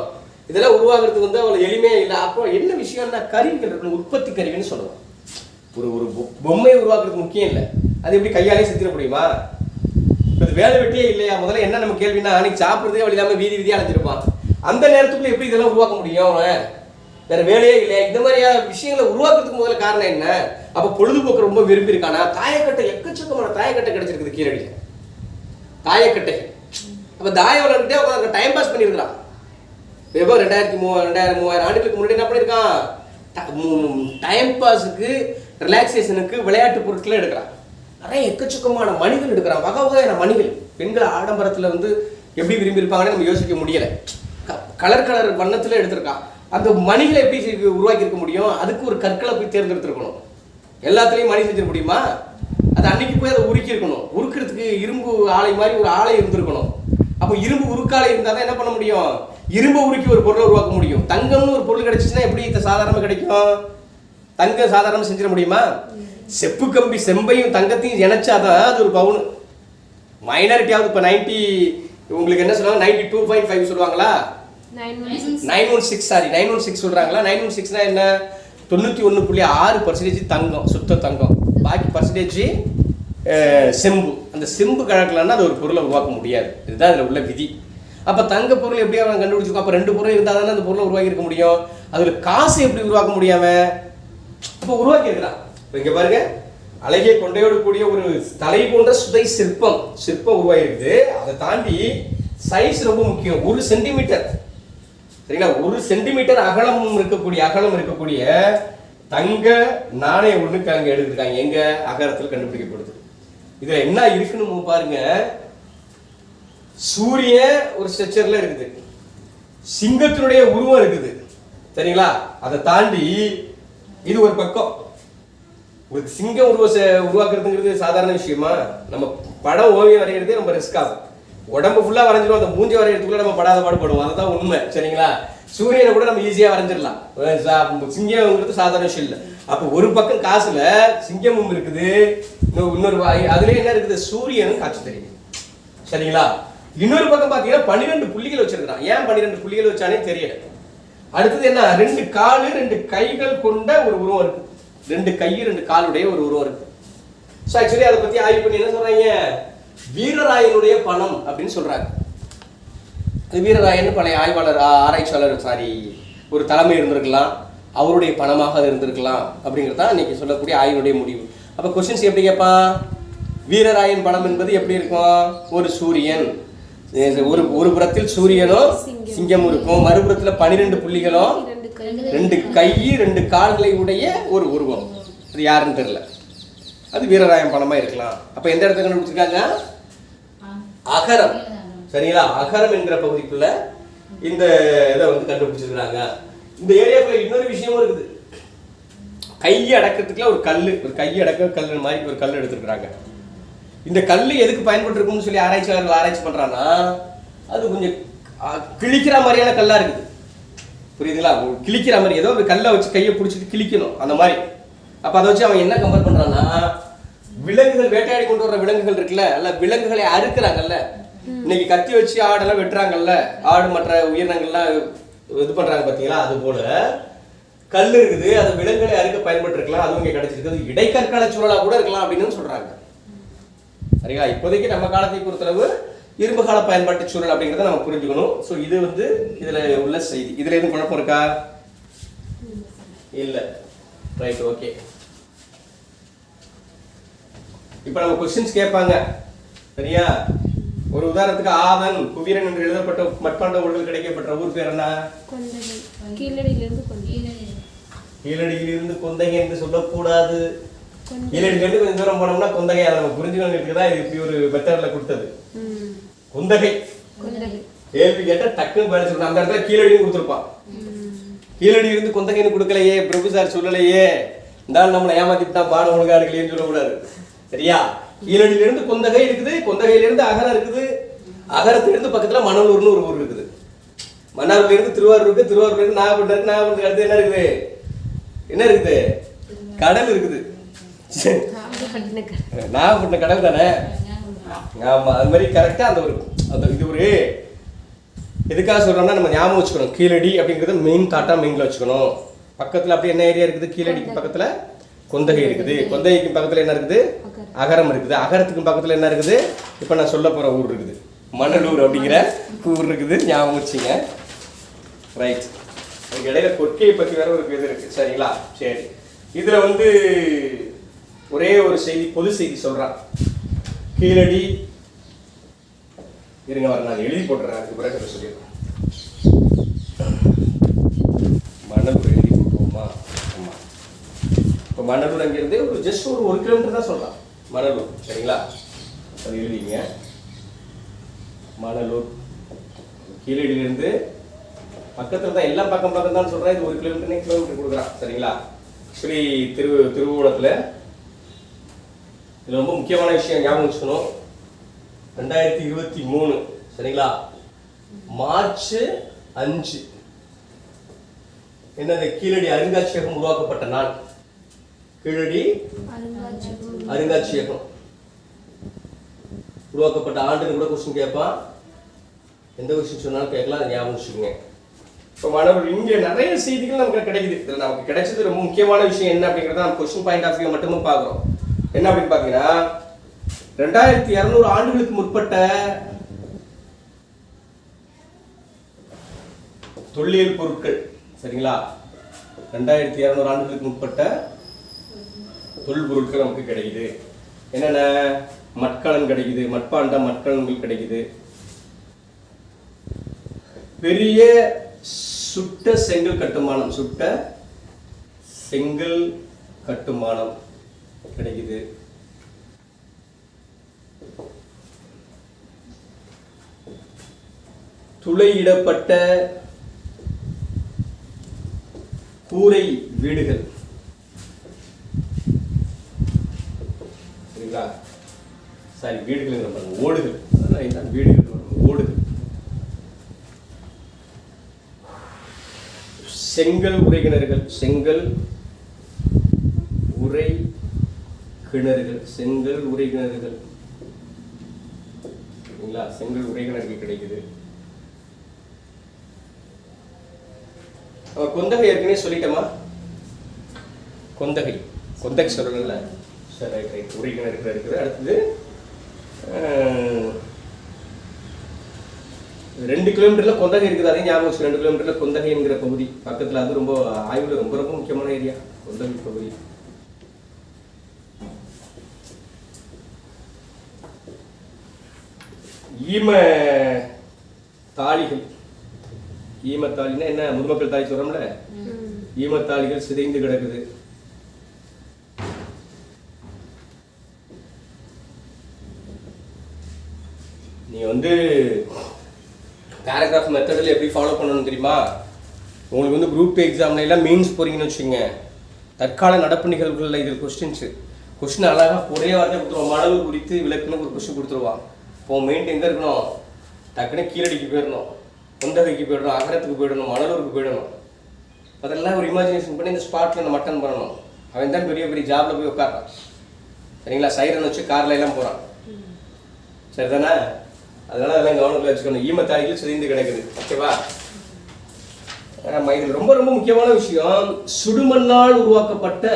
இதெல்லாம் உருவாக்குறதுக்கு வந்து அவ்வளவு எளிமையா இல்லை. அப்போ என்ன விஷயம்னா கருவிகள் இருக்கணும், உற்பத்தி கருவின்னு சொல்லுவோம். ஒரு பொம்மையை உருவாக்குறதுக்கு முக்கியம் இல்லை, அது எப்படி கையாலே செஞ்சிட முடியுமா? இது வேலை வெட்டியே இல்லையா? முதல்ல என்ன நம்ம கேள்வினா, அன்னைக்கு சாப்பிட்றதே வழி இல்லாம வீதியா அலைஞ்சிருப்பான். அந்த நேரத்துக்குள்ள எப்படி இதெல்லாம் உருவாக்க முடியும்? வேற வேலையே இல்லையா? இந்த மாதிரியா விஷயங்களை உருவாக்குறதுக்கு முதல்ல காரணம் என்ன? அப்ப பொழுதுபோக்கு ரொம்ப விரும்பி இருக்கானா? தாயக்கட்டை, எக்கச்சக்கமான தாயக்கட்டை கிடைச்சிருக்குது கீழடி. தாயக்கட்டை. அப்ப தாய விளையாண்டுட்டே உட்காந்து டைம் பாஸ் பண்ணிருக்கான். எப்போ 2000-3000 ஆண்டுகளுக்கு முன்னாடி என்ன பண்ணிருக்கான்? டைம் பாஸுக்கு, ரிலாக்ஸேஷனுக்கு விளையாட்டு பொருட்களை எடுக்கிறான். நிறைய எக்கச்சக்கமான மணிகள் எடுக்கிறான், வகை வகையான மணிகள். பெண்கள் ஆடம்பரத்துல வந்து எப்படி விரும்பி இருப்பாங்கன்னு நம்ம யோசிக்க முடியல. கலர் வண்ணத்துல எடுத்திருக்கான். அந்த மணிகளை எப்படி உருவாக்கி இருக்க முடியும்? அதுக்கு ஒரு கற்களை போய் தேர்ந்தெடுத்திருக்கணும். எல்லாத்துலயும் மணி செஞ்சிட முடியுமா? அது அன்னைக்கு போய் அதை உருக்கி இருக்கணும். உருக்கிறதுக்கு இரும்பு ஆலை மாதிரி ஒரு ஆலை இருந்திருக்கணும். அப்போ இரும்பு உருக்காலை இருந்தால் தான் என்ன பண்ண முடியும்? இரும்பு உருக்கி ஒரு பொருளை உருவாக்க முடியும். தங்கம்னு ஒரு பொருள் கிடைச்சிச்சுன்னா எப்படி இதை சாதாரணமாக கிடைக்கும்? தங்கம் சாதாரணமாக செஞ்சிட முடியுமா? செப்பு கம்பி செம்பையும் தங்கத்தையும் இணைச்சாதான் அது ஒரு பவுன். மைனாரிட்டியாவது இப்போ 90, உங்களுக்கு என்ன சொல்லுவாங்க, 92.5 சொல்லுவாங்களா? 916 சொல்றாங்களா? 916 என்ன? 91.6% தங்கம், சுத்த தங்கம். பாக்கி பர்சன்டேஜ் செம்பு. அந்த செம்பு கணக்குலன்னா அது ஒரு பொருளை உருவாக்க முடியாது. இதுதான் அதில் உள்ள விதி. அப்போ தங்க பொருள் எப்படி அவன் கண்டுபிடிச்சிருக்கோம்? அப்போ 2 பொருள் இருந்தால் தானே அந்த பொருளை உருவாக்கி இருக்க முடியும். அதில் காசு எப்படி உருவாக்க முடியாம இப்போ உருவாக்கி இருக்கிறான். இப்போ இங்கே பாருங்க, அழகிய கொண்டையோடு கூடிய ஒரு தலை போன்ற சுதை சிற்பம் உருவாகிருக்குது. அதை தாண்டி சைஸ் ரொம்ப முக்கியம். 1 சென்டிமீட்டர், சரிங்களா? 1 சென்டிமீட்டர் அகலம் இருக்கக்கூடிய தங்க நாணயம் ஒண்ணு அங்க எடுத்துருக்காங்க. எங்க? அகரத்தில் கண்டுபிடிக்கப்படுது. இதுல என்ன இருக்குன்னு பாருங்க. சூரிய ஒரு ஸ்ட்ரக்சர்ல இருக்குது, சிங்கத்தினுடைய உருவம் இருக்குது, சரிங்களா? அதை தாண்டி இது ஒரு பக்கம். ஒரு சிங்கம் உருவாக்குறதுங்கிறது சாதாரண விஷயமா? நம்ம படம் ஓவியம் வரைகிறதே ரொம்ப ரிஸ்க் ஆகும். உடம்பு ஃபுல்லா வரைஞ்சிடும், அந்த மூஞ்சி வரைகிறதுக்குள்ள நம்ம படாத பாடுபடுவோம். அதுதான் உண்மை, சரிங்களா? சூரியனை கூட நம்ம ஈஸியா வரைஞ்சிடலாம். சிங்கம்ங்கிறது சாதாரண விஷயம் இல்லை. அப்போ ஒரு பக்கம் காசுல சிங்கமும் இருக்குது, இன்னொரு அதுல என்ன இருக்குது? சூரியனும் காட்சி தெரியும், சரிங்களா? இன்னொரு பக்கம் பாத்தீங்கன்னா 12 புள்ளிகள் வச்சிருக்கான். ஏன் 12 புள்ளிகள் வச்சானே தெரியல. அடுத்தது என்ன? 2 காலு 2 கைகள் கொண்ட ஒரு உருவம் இருக்கு. 2 கை 2 காலுடைய ஒரு உருவம் இருக்கு. ஸோ ஆக்சுவலி அதை பத்தி ஆய்வு பண்ணி என்ன சொல்றாங்க? வீரராயனுடைய பணம் அப்படின்னு சொல்றாங்க. வீரராயன் பழைய ஆய்வாளர், ஆராய்ச்சியாளர், ஒரு தலைமை இருந்திருக்கலாம், அவருடைய பணமாக அது இருந்திருக்கலாம் அப்படிங்கிறது தான் இன்னைக்கு சொல்லக்கூடிய ஆய்வுடைய முடிவு. அப்போ கொஸ்டின்ஸ் எப்படி கேட்பான்? வீரராயன் பணம் என்பது எப்படி இருக்கும்? ஒரு சூரியன், ஒரு புறத்தில் சூரியனும் சிங்கமும் இருக்கும், மறுபுறத்தில் 12 புள்ளிகளும் 2 கை 2 கால்களை உடைய ஒரு உருவம். அது யாருன்னு தெரியல. அது வீரராயன் பணமா இருக்கலாம். அப்ப எந்த இடத்துல கண்டுபிடிச்சிருக்காங்க? அகரம். சரிங்களா? அகரம் என்கிற பகுதிக்குள்ள இந்த இதை வந்து கண்டுபிடிச்சிருக்கிறாங்க. இந்த ஏரியாக்குள்ள இன்னொரு விஷயமும் இருக்குது. கையை அடக்கிறதுக்குள்ள ஒரு கல், ஒரு கையை அடக்க கல் மாதிரி ஒரு கல் எடுத்துருக்குறாங்க. இந்த கல் எதுக்கு பயன்பட்டுருக்கும்னு சொல்லி ஆராய்ச்சியாளர்கள் ஆராய்ச்சி பண்றாங்கன்னா, அது கொஞ்சம் கிழிக்கிற மாதிரியான கல்லா இருக்குது. புரியுதுங்களா? கிழிக்கிற மாதிரி ஏதோ ஒரு கல்லை வச்சு கையை பிடிச்சிட்டு கிழிக்கணும் அந்த மாதிரி. அப்ப அதை வச்சு அவன் என்ன கம்பேர் பண்றான்னா, விலங்குகள் வேட்டையாடி கொண்டு வர்ற விலங்குகள் இருக்குல்ல, அல்ல விலங்குகளை அறுக்குறாங்கல்ல, இன்னைக்கு கத்தி வச்சு ஆடெல்லாம் வெட்டுறாங்கல்ல, ஆடு மற்ற உயிரினங்கள்லாம் இது பண்றாங்க பாத்தீங்களா, அது போல கல் இருக்குது, அது விலங்குகளை அறுக்க பயன்பட்டு இருக்கலாம், அதுவும் இங்க கிடைச்சிருக்குது. இடைக்கற்கால சூழலா கூட இருக்கலாம் அப்படின்னு சொல்றாங்க. சரிங்களா? இப்போதைக்கு நம்ம காலத்தை பொறுத்தளவு இரும்பு கால பயன்பாட்டு சூழல் அப்படிங்கிறத நம்ம புரிஞ்சுக்கணும். ஸோ இது வந்து இதுல உள்ள செய்தி. இதுல எதுவும் குழப்பம் இருக்கா? இல்ல. Right, okay. இப்ப நம்ம கொஸ்டின்ஸ் கேட்பாங்க. சரியா? ஒரு உதாரணத்துக்கு ஆதன் குவீரன் என்று எழுதப்பட்ட மட்பாண்ட ஊர்கள் கிடைக்கப்பட்ட ஊர் பேர் என்ன? கீழடியிலிருந்து கொந்தகை என்று சொல்லக்கூடாது. கீழடியிலிருந்து கொஞ்சம் தூரம் போனோம்னா கொந்தகை. அதை நம்ம புரிஞ்சுக்கணுங்கிறது தான் இது இப்படி ஒரு மெத்தட்ல கொடுத்தது. கொந்தகை கேள்வி கேட்டா டக்குன்னு பதில் சொல்லணும். அந்த இடத்துல கீழடின்னு கொடுத்துருப்பான். கீழடி இருந்து கொந்தகைன்னு கொடுக்கலையே, பிரபு சார் சொல்லலையே, இருந்தாலும் நம்மளை ஏமாத்திட்டான், பாடம் ஒழுங்கா எடுக்கலையேன்னு சொல்லக்கூடாது. சரியா? கீழடியிலிருந்து கொந்தகை இருக்குது, கொந்தகையிலிருந்து அகரம் இருக்குது, அகரத்திலிருந்து பக்கத்துல மணலூர்னு ஒரு ஊர் இருக்குது. மன்னார்ல இருந்து திருவாரூர் இருக்கு, திருவாரூர்ல இருந்து நாகப்பட்டினம் இருக்கு, நாகப்பட்டினம் அடுத்து என்ன இருக்குது? என்ன இருக்குது? கடல் இருக்குது. நாகப்பட்டினம் கடல் தானே? ஆமா, அது மாதிரி கரெக்டா அந்த ஒரு அந்த இது ஒரு எதுக்காக சொல்றோம்னா நம்ம ஞாபகம் வச்சுக்கணும். கீழடி அப்படிங்கிறது மெயின் தாட்டா மெயின்ல வச்சுக்கணும். பக்கத்துல அப்படி என்ன ஏரியா இருக்குது? கீழடிக்கு பக்கத்துல கொந்தகை இருக்குது, கொந்தகைக்கு பக்கத்துல என்ன இருக்குது? அகரம் இருக்குது, அகரத்துக்கு பக்கத்துல என்ன இருக்குது? இப்ப நான் சொல்ல போற ஊர் இருக்குது, மணலூர் அப்படிங்கிற ஊர் இருக்குது. ஞாபகம் வச்சுங்க. ரைட். அதுக்கு இடையில கொற்கையை பத்தி வேற ஒரு இது இருக்கு. சரிங்களா? சரி, இதுல வந்து ஒரே ஒரு செய்தி, பொது செய்தி சொல்றான். கீழடி இருங்க வர, நான் எழுதி போட்டுறேன், அதுக்கு பிறகு சொல்லிடுறேன். மணலூர் எழுதி போட்டுருவோமா? ஆமா. இப்போ மணலூர் அங்கிருந்து ஒரு ஜஸ்ட் ஒரு கிலோமீட்டர் தான் சொல்லலாம் மணலூர். சரிங்களா? அது எழுதிங்க. மணலூர் கீழடியிலிருந்து பக்கத்துல தான், எல்லாம் பக்கம் பக்கம் தான் சொல்றேன். இது 1 கிலோமீட்டர் கொடுக்குறான். சரிங்களா? ஆக்சுவலி திருவோணத்துல இது ரொம்ப முக்கியமான விஷயம், ஞாபகம் வச்சுக்கணும். 2023 சரிங்களா? மார்ச் 5 என்னது? கீழடி அருங்காட்சியகம் உருவாக்கப்பட்ட நாள். கீழடி அருங்காட்சியகம் உருவாக்கப்பட்ட ஆண்டுன்னு கூட கொஸ்டின் கேட்பான். எந்த கொஸ்டின் சொன்னாலும் கேட்கலாம், அதை ஞாபகம் வச்சுக்கோங்க. இப்போ மாணவர்கள் இங்கே நிறைய செய்திகள் நமக்கு கிடைக்குது. இதில் நமக்கு கிடைச்சது ரொம்ப முக்கியமான விஷயம் என்ன அப்படிங்கிறத நம்ம கொஸ்டின் பாயிண்ட் ஆஃப் வியூ மட்டுமே பார்க்குறோம். என்ன அப்படின்னு பார்த்தீங்கன்னா, 2200 ஆண்டுகளுக்கு முற்பட்ட தொல்லியல் பொருட்கள். சரிங்களா? 2200 ஆண்டுகளுக்கு முற்பட்ட தொல்பொருட்கள் நமக்கு கிடைக்குது. என்னென்ன? மட்கலன் கிடைக்குது, மட்பாண்ட மட்கலன்கள் கிடைக்குது, பெரிய சுட்ட செங்கல் கட்டுமானம், சுட்ட செங்கல் கட்டுமானம் கிடைக்குது. துளையிடப்பட்ட கூரை வீடுகள். சரிங்களா? சாரி, வீடுகள் ஓடுகள், வீடுகள் ஓடுகள். செங்கல் உரை கிணறுகள், செங்கல் உரை கிணறுகள், செங்கல் உரை கிணறுகள். சரிங்களா? செங்கல் உரை கிணறுகள் கிடைக்குது. கொந்தகை ஏற்கனவே சொல்லிட்டோமா? கொந்தகை கொந்தகை சொல்லல. சரி, ரைட் ரைட். உரை கிணறுகள் இருக்குது. அடுத்தது 2 கிலோமீட்டர்ல கொந்தகை இருக்குது. அதே ஞாபகம் வச்சு, 2 கிலோமீட்டர்ல கொந்தகைங்கிற பகுதி பக்கத்துல. அது ரொம்ப ஆய்வுல ரொம்ப ரொம்ப முக்கியமான ஏரியா, கொந்தகை பகுதி. ஈம தாளிகள். ஈமத்தாளின்னா என்ன? முதுமக்கள் தாளி சொல்றோம்ல, ஈமத்தாளிகள் சிதைந்து கிடக்குது. நீங்க வந்து பேராகிராஃப் மெத்தடில் எப்படி ஃபாலோ பண்ணணும்னு தெரியுமா? உங்களுக்கு வந்து குரூப் 2 எக்ஸாம்ல எல்லாம் மீன்ஸ் போறீங்கன்னு வச்சுக்கோங்க, தற்கால நடப்பு நிகழ்வுகளில் இது கொஸ்டின் அழகாக ஒரே வார்த்தை கொடுத்துருவோம். மணல் குறித்து விளக்குன்னு ஒரு கொஸ்டின் கொடுத்துருவான். இப்போ மெயின் எங்கே இருக்கணும்? டக்குன்னு கீழடிக்கு போயிடணும், கொந்தகைக்கு போயிடணும், அகரத்துக்கு போயிடணும், மணலூருக்கு போயிடணும். அதெல்லாம் ஒரு இமேஜினேஷன் பண்ணி இந்த ஸ்பாட்டில் நம்ம அட்டன் பண்ணணும். அவன் தான் பெரிய பெரிய ஜாப்ல போய் உட்காரான். சரிங்களா? சைரன் வச்சு கார்ல எல்லாம் போகிறான். சரிதானே? அதனால அதெல்லாம் கவனத்தில் வச்சுக்கணும். ஈமத்தாய்கள் சிதைந்து கிடக்குது. ஓகேவா? இது ரொம்ப ரொம்ப முக்கியமான விஷயம். சுடுமண்ணால் உருவாக்கப்பட்ட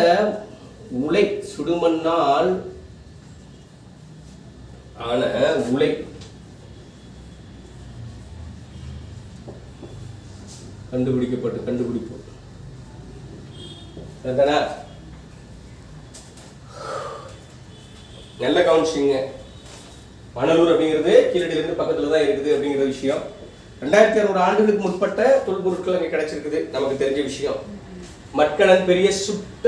உலை, சுடுமண்ணால் ஆன உலை கண்டுபிடிப்பு. சரிதானா? நல்ல கவனிச்சிங்க. மணலூர் அப்படிங்கிறது கீழடியிலிருந்து பக்கத்துல தான் இருக்குது அப்படிங்கிற விஷயம். 2600 ஆண்டுகளுக்கு முற்பட்ட தொல்பொருட்கள் அங்கே கிடைச்சிருக்குது, நமக்கு தெரிஞ்ச விஷயம். மட்கலன் பெரிய சுட்ட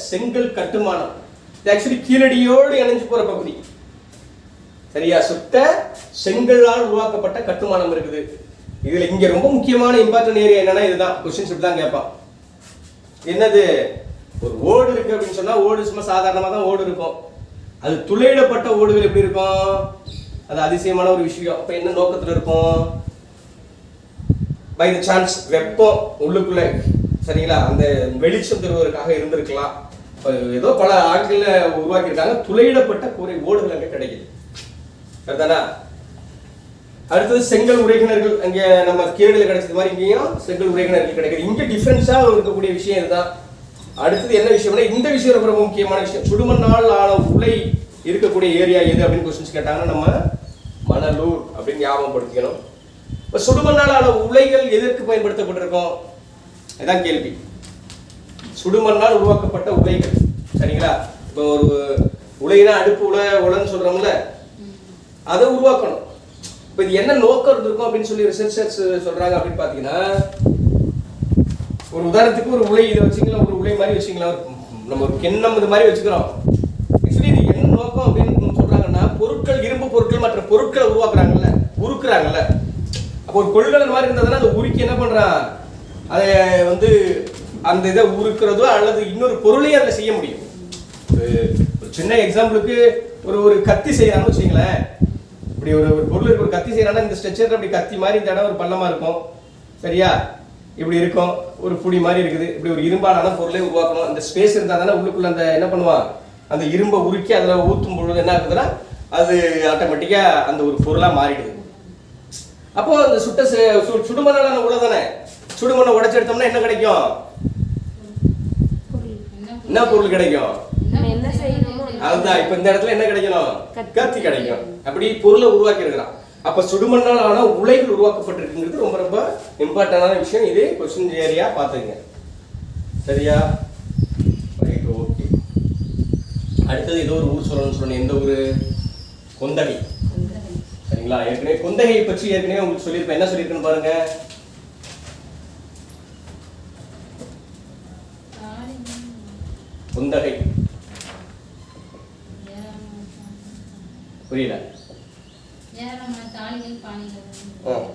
செங்கல் கட்டுமானம். இது ஆக்சுவலி கீழடியோடு இணைஞ்சு போற பகுதி. சரியா? சுட்ட செங்கலால் உருவாக்கப்பட்ட கட்டுமானம் இருக்குது. இதுல இங்க ரொம்ப முக்கியமான இம்பார்ட்டன்ட் ஏரியா என்னன்னா இதுதான். கொஸ்டின்ஸ் இப்படி தான் கேட்பான். என்னது? ஒரு ஓடு இருக்கு அப்படின்னு சொன்னா ஓடு சும்மா சாதாரணமா தான் ஓடு இருக்கும். அது துளையிடப்பட்ட ஓடுகள் எப்படி இருக்கும்? அது அதிசயமான ஒரு விஷயம். அப்ப என்ன நோக்கத்துல இருக்கும்? பை த சான்ஸ் வெப்பம் உள்ளுக்குள்ள, சரிங்களா, அந்த வெளிச்சம் தருவதற்காக இருந்திருக்கலாம். ஏதோ பல ஆட்கள்ல உருவாக்கி இருக்காங்க. துளையிடப்பட்ட கூரை ஓடுகள் அங்கே கிடைக்குது. சரிதானா? அடுத்தது செங்கல் உரைகிணர்கள். அங்க நம்ம கீழடியில் கிடைச்சது மாதிரி இங்கேயும் செங்கல் உரைகிணர்கள் கிடைக்குது. இங்க டிஃபரன்ஸா இருக்கக்கூடிய விஷயம் இதுதான். அடுத்தது என்ன விஷயம்னா, இந்த விஷயம் ரொம்ப ரொம்ப முக்கியமான விஷயம். சுடுமண்ணால் ஆன உலை இருக்கக்கூடிய ஏரியா எது அப்படின்னு கொஸ்டின்ஸ் கேட்டாங்கன்னா நம்ம மணலூர் அப்படின்னு ஞாபகப்படுத்திக்கணும். இப்போ சுடுமண்ணால் ஆன உலைகள் எதற்கு பயன்படுத்தப்பட்டிருக்கோம்? இதான் கேள்வி. சுடுமண்ணால் உருவாக்கப்பட்ட உலைகள். சரிங்களா? இப்போ ஒரு உலைனா அடுப்பு உலைன்னு சொல்றோம்ல, அதை உருவாக்கணும். இப்போ இது என்ன நோக்கம் இருந்திருக்கும் அப்படின்னு சொல்லி ரிசர்ச்சர்ஸ் சொல்றாங்க அப்படின்னு பார்த்தீங்கன்னா, ஒரு உதாரணத்துக்கு ஒரு உலை இதை வச்சுக்கலாம், ஒரு உலை மாதிரி வச்சுக்கலாம், நம்ம ஒரு கிண்ணம் இது மாதிரி வச்சுக்கிறோம். ஆக்சுவலி இது என்ன நோக்கம் அப்படின்னு சொல்றாங்கன்னா, பொருட்கள், இரும்பு பொருட்கள் மற்ற பொருட்களை உருவாக்குறாங்கல்ல, உருக்குறாங்கல்ல. அப்போ ஒரு கொள்கலன் மாதிரி இருந்ததுன்னா அதை உருக்கி என்ன பண்றான்? அதை வந்து அந்த இதை உருக்குறதோ அல்லது இன்னொரு பொருளையும் அதில் செய்ய முடியும். ஒரு சின்ன எக்ஸாம்பிளுக்கு ஒரு கத்தி செய்யறான்னு வச்சுங்களேன். இப்படி ஒரு பொருள் ஒரு கத்தி செய்யறாங்கன்னா இந்த ஸ்ட்ரெச்சர் அப்படி கத்தி மாதிரி இந்த இடம் ஒரு பள்ளமா இருக்கும். சரியா? இப்படி இருக்கும், ஒரு புடி மாதிரி இருக்குது. இப்படி ஒரு இரும்பாலான பொருளை உருவாக்கணும். அந்த ஸ்பேஸ் இருந்தால் தானே உள்ளுக்குள்ள அந்த என்ன பண்ணுவான், அந்த இரும்பை உருக்கி அதில் ஊற்றும் பொழுது என்ன ஆகுதுன்னா அது ஆட்டோமேட்டிக்கா அந்த ஒரு பொருளா மாறிடுது. அப்போ அந்த சுடுமண்ணாலான உலை தானே, சுடுமண்ணை உடைச்சு எடுத்தோம்னா என்ன கிடைக்கும்? என்ன பொருள் கிடைக்கும்? அதுதான். இப்ப இந்த இடத்துல என்ன கிடைக்கணும்? கத்தி கிடைக்கும். அப்படி பொருளை உருவாக்கி இருக்கிறான். அப்ப சுடுமண்ணால் ஆன உலைகள் உருவாக்கப்பட்டிருக்குங்கிறது ரொம்ப ரொம்ப இம்பார்ட்டன்டான விஷயம். இது கொஸ்டின் ஏரியா பாத்துங்க. சரியா? Right, okay. அடுத்தது ஏதோ ஒரு ஊர் சொல்லணும்னு சொன்னேன். எந்த ஊரு? கொந்தகை. சரிங்களா? ஏற்கனவே கொந்தகையை பற்றி ஏற்கனவே உங்களுக்கு சொல்லியிருப்பேன். என்ன சொல்லியிருக்கேன்னு பாருங்க. கொந்தகை புரியல?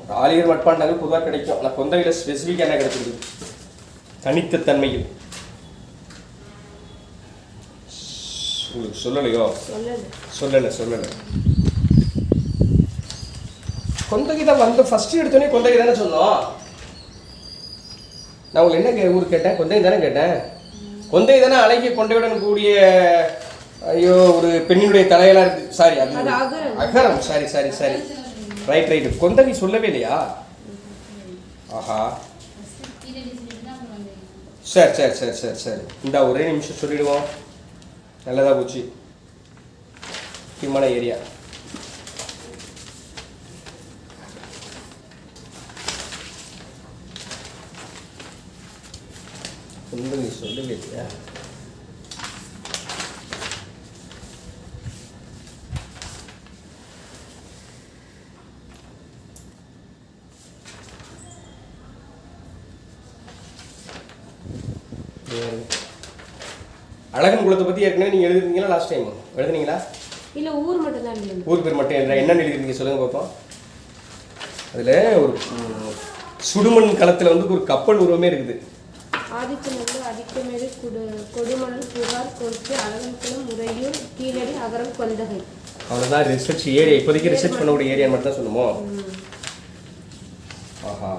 தாலிகர் மட்பாண்டங்கள் பொதுவாக கிடைக்கும். ஆனால் கொந்தகையில் ஸ்பெசிஃபிக்காக என்ன கிடைச்சிருக்கு? தனித்த தன்மையில். உங்களுக்கு சொல்லலையோ? சொல்லலை. கொந்தகை தான் வந்து ஃபர்ஸ்ட் எடுத்தோடனே கொந்தகை தானே சொன்னோம். நான் உங்களுக்கு என்ன ஊர் கேட்டேன்? கொந்தகை தானே கேட்டேன். கொந்தகை தானே அழகிய கொண்டையுடன் கூடிய, ஐயோ, ஒரு பெண்ணினுடைய தலையெல்லாம் இருக்கு. சாரி, அது அகரம். சாரி. ரைட். கொந்தகை சொல்லவே இல்லையா? ஆஹா, சரி. இந்த ஒரே நிமிஷம் சொல்லிடுவோம். நல்லதா போச்சு. முக்கியமான ஏரியா. கொந்தகை சொல்லவே இல்லையா? அழகன் குலத்தை பத்தி ஏற்கனவே நீங்க எழுதிருந்தீங்களா? Last time எழுதுனீங்களா? இல்ல, ஊர் மட்டும் தான். ஊர் பேர் மட்டும் என்ன எழுதிருந்தீங்க சொல்லுங்க பாப்போம். அதில் ஒரு சுடுமண் களத்தில் வந்து ஒரு கப்பல் உருவமே இருக்குது. ஆதிச்சநல்லூர் அதிக்கமேடு கொடுமணல் புகார் கோர்த்து அழகன்குளம் முறையூர் கீழடி அகரம் கொந்தகை. அவ்வளோதான் ரிசர்ச் ஏரியா, இப்போதைக்கு ரிசர்ச் பண்ணக்கூடிய ஏரியா மட்டும் தான் சொல்லுமோ. ஆஹா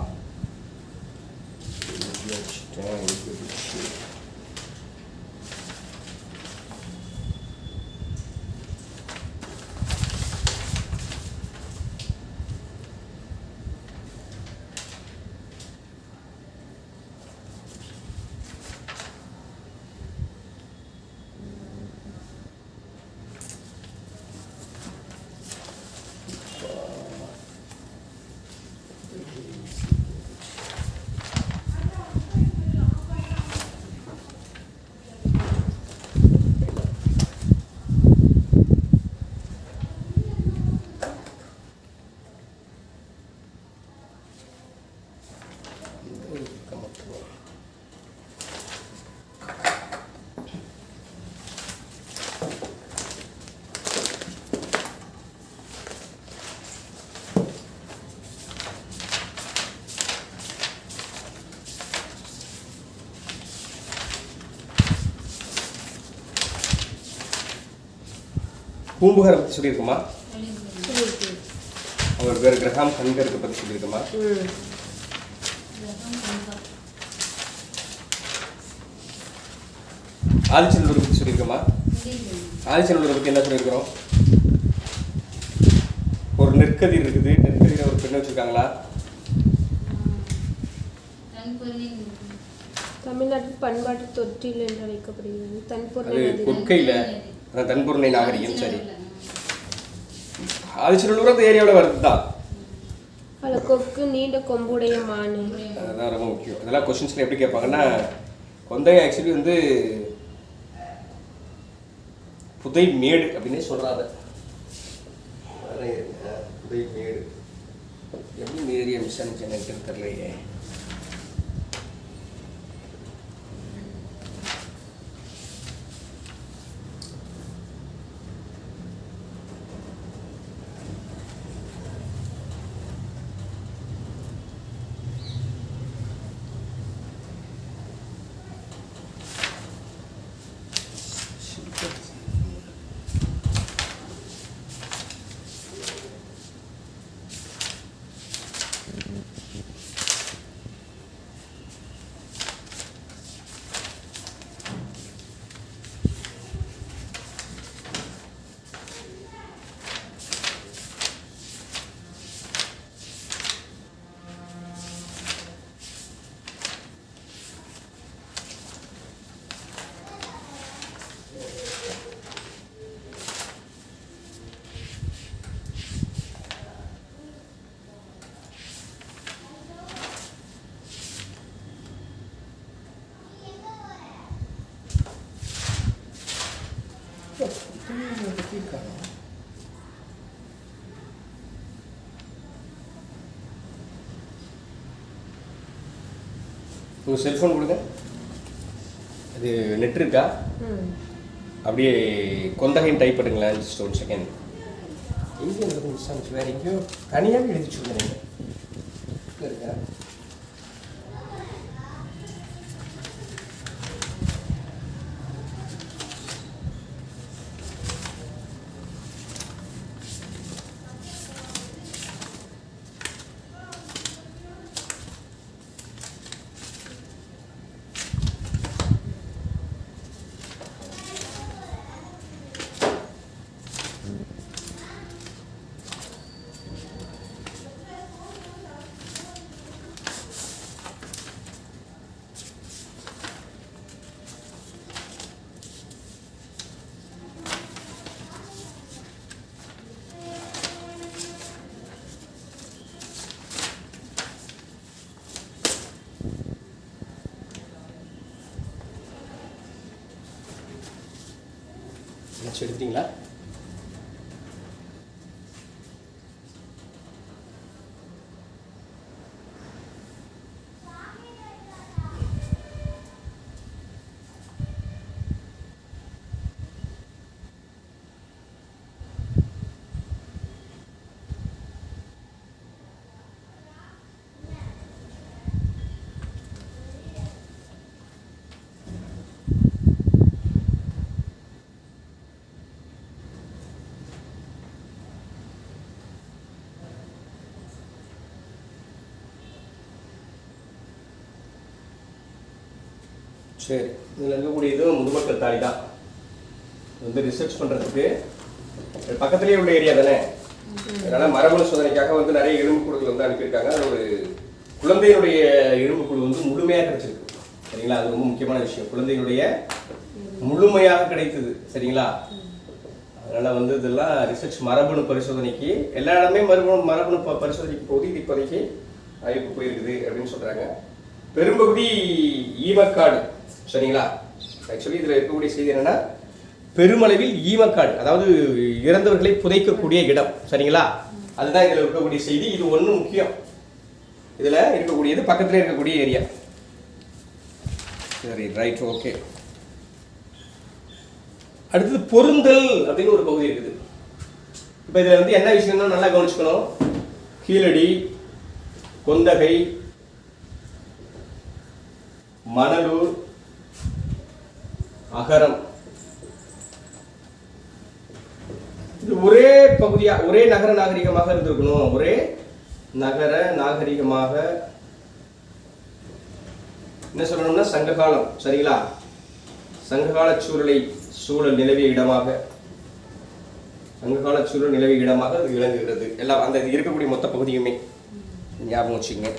பூம்புகாரை பற்றி சொல்லியிருக்குமா? அவர் வேறு கிரகம் கண்கருக்கு பற்றி சொல்லியிருக்குமா? ஆதிச்சநல்லூரை பற்றி சொல்லியிருக்கோமா? ஆதிச்சநல்லூரை பற்றி என்ன சொல்லியிருக்கிறோம்? ஒரு நெற்கதிர் இருக்குது, நெற்கதிரை ஒரு பெண்ணை வச்சுருக்காங்களா? தமிழ்நாட்டில் பண்பாட்டு தொற்றில் என்று அழைக்கப்படுகிறது. அது கொற்கையில் தன்பொருணை நாகரிகம். சரி, ஆதிச்சநல்லூர் அந்த ஏரியாவில் வருது தான். அதில் கொக்கு நீண்ட கொம்புடைய மானு, அதுதான் ரொம்ப முக்கியம். இதெல்லாம் கொஸ்டின்ஸில் எப்படி கேட்பாங்கன்னா, கொந்தை ஆக்சுவலி வந்து புதை மேடு அப்படின்னே சொல்கிறாங்க. புதை மேடு எப்படி இந்த ஏரியா மிஸ் ஆனிச்சு எனக்கு தெரியலையே. உங்கள் செல்ஃபோன் கொடுங்க. அது நெட் இருக்கா? அப்படியே கொந்தகைன்னு டைப் பண்ணுங்களேன். Just 1 second. எங்கே எனக்கு மிஸ் ஆனிச்சு? வேறு எங்கேயோ தனியாகவே எழுதி சொல்லுங்க. இருக்கா? எடுத்தீங்களா? சரி, இதில் இருக்கக்கூடிய இது முதுமக்கள் தாலி தான். வந்து ரிசர்ச் பண்ணுறதுக்கு பக்கத்துலேயே உள்ள ஏரியா தானே, அதனால் மரபணு சோதனைக்காக வந்து நிறைய எலும்புக்கூடுகள் வந்து அனுப்பியிருக்காங்க. அது ஒரு குழந்தையினுடைய எலும்புக்குழு வந்து முழுமையாக கிடைச்சிருக்கு. சரிங்களா, அது ரொம்ப முக்கியமான விஷயம். குழந்தையினுடைய முழுமையாக கிடைத்தது. சரிங்களா, அதனால் வந்து இதெல்லாம் ரிசர்ச் மரபணு பரிசோதனைக்கு எல்லா இடமே மரபணு பரிசோதனைக்கு போகுது. இது இப்போதைக்கு ஆய்வுக்கு போயிருக்குது அப்படின்னு சொல்கிறாங்க. பெரும்பகுதி ஈமக்காடு. சரிங்களா, ஆக்சுவலி இதில் இருக்கக்கூடிய செய்தி என்னென்னா, பெருமளவில் ஈமக்காடு, அதாவது இறந்தவர்களை புதைக்கக்கூடிய இடம். சரிங்களா, அதுதான் இதில் இருக்கக்கூடிய செய்தி. இது ஒன்று முக்கியம். இதில் இருக்கக்கூடியது பக்கத்தில் இருக்கக்கூடிய ஏரியா. சரி, ரைட், ஓகே. அடுத்தது பொருந்தல் அப்படின்னு ஒரு பகுதி இருக்குது. இப்போ இதில் வந்து என்ன விஷயம்னா நல்லா கவனிச்சுக்கணும். கீழடி, கொந்தகை, மணலூர், அகரம், இது ஒரே பகுதியா ஒரே நகர நாகரிகமாக இருந்திருக்கணும். ஒரே நகர நாகரிகமாக என்ன சொல்லணும்னா சங்ககாலம். சரிங்களா, சங்ககால சூழல் நிலவிய இடமாக, சங்ககால சூழல் நிலவிய இடமாக அது விளங்குகிறது. எல்லாம் அந்த இருக்கக்கூடிய மொத்த பகுதியுமே ஞாபகம் வச்சுக்கங்க.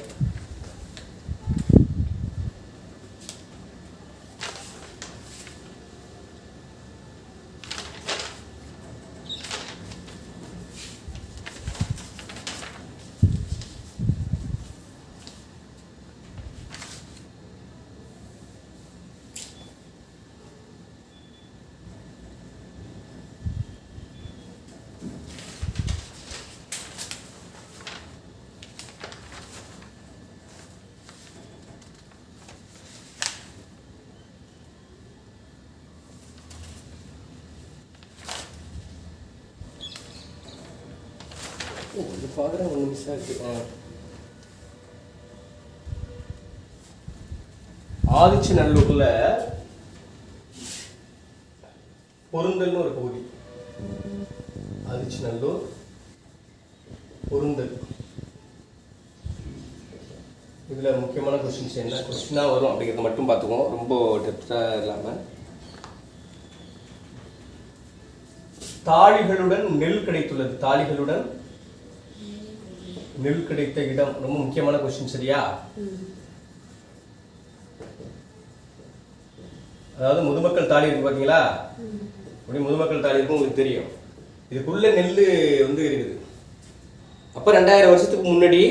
இது பார்க்குறேன், ஒன்று மிஸ் ஆகுது. ஆதிச்சநல்லூர்ல பொருந்தல்னு ஒரு பகுதி. ஆதிச்சநல்லூர் பொருந்தல். இதுல முக்கியமான கொஸ்டின்ஸ் என்ன கொஸ்டினா வரும் அப்படிங்கிறத மட்டும் பார்த்துக்குவோம், ரொம்ப டெப்தா இல்லாம. தாளிகளுடன் நெல் கிடைத்துள்ளது. தாளிகளுடன் நெல் கிடைத்த இடம் ரொம்ப முக்கியமான கொஸ்டின். சரியா, அதாவது முதுமக்கள் தாலி இருக்கு பாத்தீங்களா, அப்படி முதுமக்கள் தாலி இருக்கும் உங்களுக்கு தெரியும். இதுக்குள்ள நெல் வந்து இருக்குது. அப்ப 2000 வருஷத்துக்கு முன்னாடி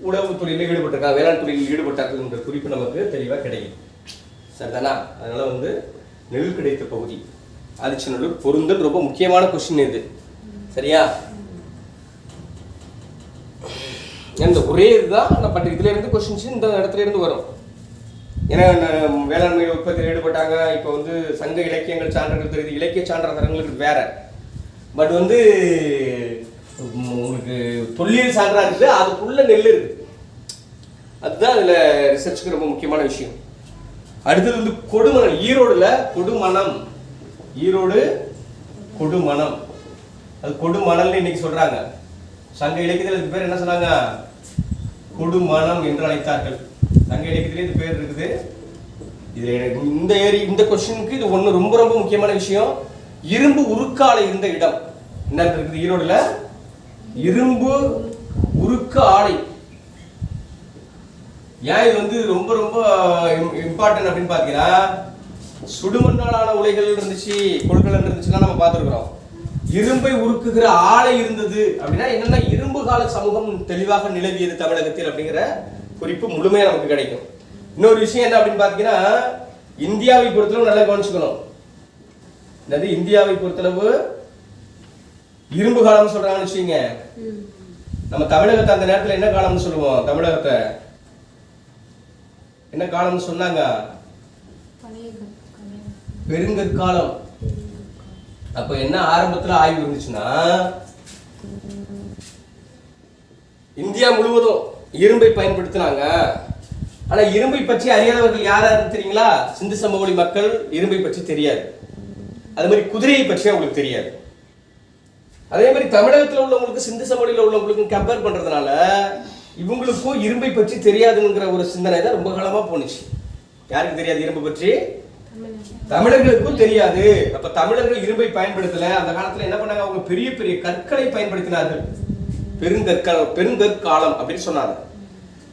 உழவு தொழிலில் ஈடுபட்டிருக்காங்க, வேளாண் தொழிலில் ஈடுபட்டார்கள் என்ற குறிப்பு நமக்கு தெளிவா கிடைக்கும். சரிதானா, அதனால வந்து நெல் கிடைத்த பகுதி ஆதிச்சநல்லூர் பொருந்தல் ரொம்ப முக்கியமான கொஸ்டின் இது. சரியா, இந்த ஒரே இதுதான், பட் இதுல இருந்து கொஸ்டின்ஸ் இந்த இடத்துல இருந்து வரும். ஏன்னா வேளாண்மை உற்பத்தியில் ஈடுபட்டாங்க. இப்போ வந்து சங்க இலக்கியங்கள் சான்றுகள் தெரியுது, இலக்கிய சான்றாதரங்களுக்கு வேற. பட் வந்து உங்களுக்கு தொல்லியல் சான்றா இருக்குது, அதுக்குள்ள நெல் இருக்கு. அதுதான் இதுல ரிசர்ச்சுக்கு ரொம்ப முக்கியமான விஷயம். அடுத்தது வந்து கொடுமணம். ஈரோடுல கொடுமணம், ஈரோடு கொடுமணம், அது கொடுமணல்னு இன்னைக்கு சொல்றாங்க. சங்க இலக்கியத்தில் இது பேர் என்ன சொன்னாங்க, கொடுமணம் என்று அழைத்தார்கள். சங்க இலக்கியத்திலே இது பேர் இருக்குது. இதுல இந்த கொஸ்டினுக்கு இது ஒண்ணு ரொம்ப ரொம்ப முக்கியமான விஷயம். இரும்பு உருக்காலை இருந்த இடம் என்ன இருக்குது ஈரோடுல, இரும்பு உருக்கு ஆலை. ஏன் இது வந்து ரொம்ப ரொம்ப இம்பார்ட்டன்ட் அப்படின்னு பாத்தீங்கன்னா, சுடுமண்ணாலான உலைகள் இருந்துச்சு, கொள்கலன் இருந்துச்சுன்னா நம்ம பார்த்துருக்கிறோம். இரும்பை உருக்குகிற ஆலை இருந்தது அப்படின்னா என்னன்னா, இரும்பு கால சமூகம் தெளிவாக நிலவியது தமிழகத்தில் அப்படிங்கிற குறிப்பு முழுமையா நமக்கு கிடைக்கும். இன்னொரு விஷயம் என்ன அப்படின்னு பாத்தீங்கன்னா, இந்தியாவை பொறுத்தளவு நல்லா கவனிச்சுக்கணும். என்னது இந்தியாவை பொறுத்தளவு இரும்பு காலம் சொல்றாங்கன்னு வச்சுக்கீங்க. நம்ம தமிழகத்தை அந்த நேரத்துல என்ன காலம்னு சொல்லுவோம், தமிழகத்தை என்ன காலம்னு சொன்னாங்க, பெருங்கற்காலம். அப்ப என்ன ஆரம்பத்துல ஆய்வு இருந்துச்சுன்னா, இந்தியா முழுவதும் இரும்பை பயன்படுத்தினாங்க. ஆனா இரும்பை பற்றி அறியாதவர்கள் யாரா தெரியுங்களா, சிந்து சமவெளி மக்கள் இரும்பை பற்றி தெரியாது. அது மாதிரி குதிரையை பற்றி அவங்களுக்கு தெரியாது. அதே மாதிரி தமிழகத்தில் உள்ளவங்களுக்கு சிந்து சமவெளியில் உள்ளவங்களுக்கு கம்பேர் பண்றதுனால இவங்களுக்கும் இரும்பை பற்றி தெரியாதுங்கிற ஒரு சிந்தனை தான் ரொம்ப காலமா போனுச்சு. யாருக்கு தெரியாது இரும்பு பற்றி? தமிழர்களுக்கும் தெரியாது. அப்ப தமிழர்கள் இரும்பை பயன்படுத்தல. அந்த காலத்துல என்ன பண்ணாங்க, அவங்க பெரிய பெரிய கற்களை பயன்படுத்தினார்கள். பெருங்கற்காலம் அப்படின்னு சொன்னாங்க.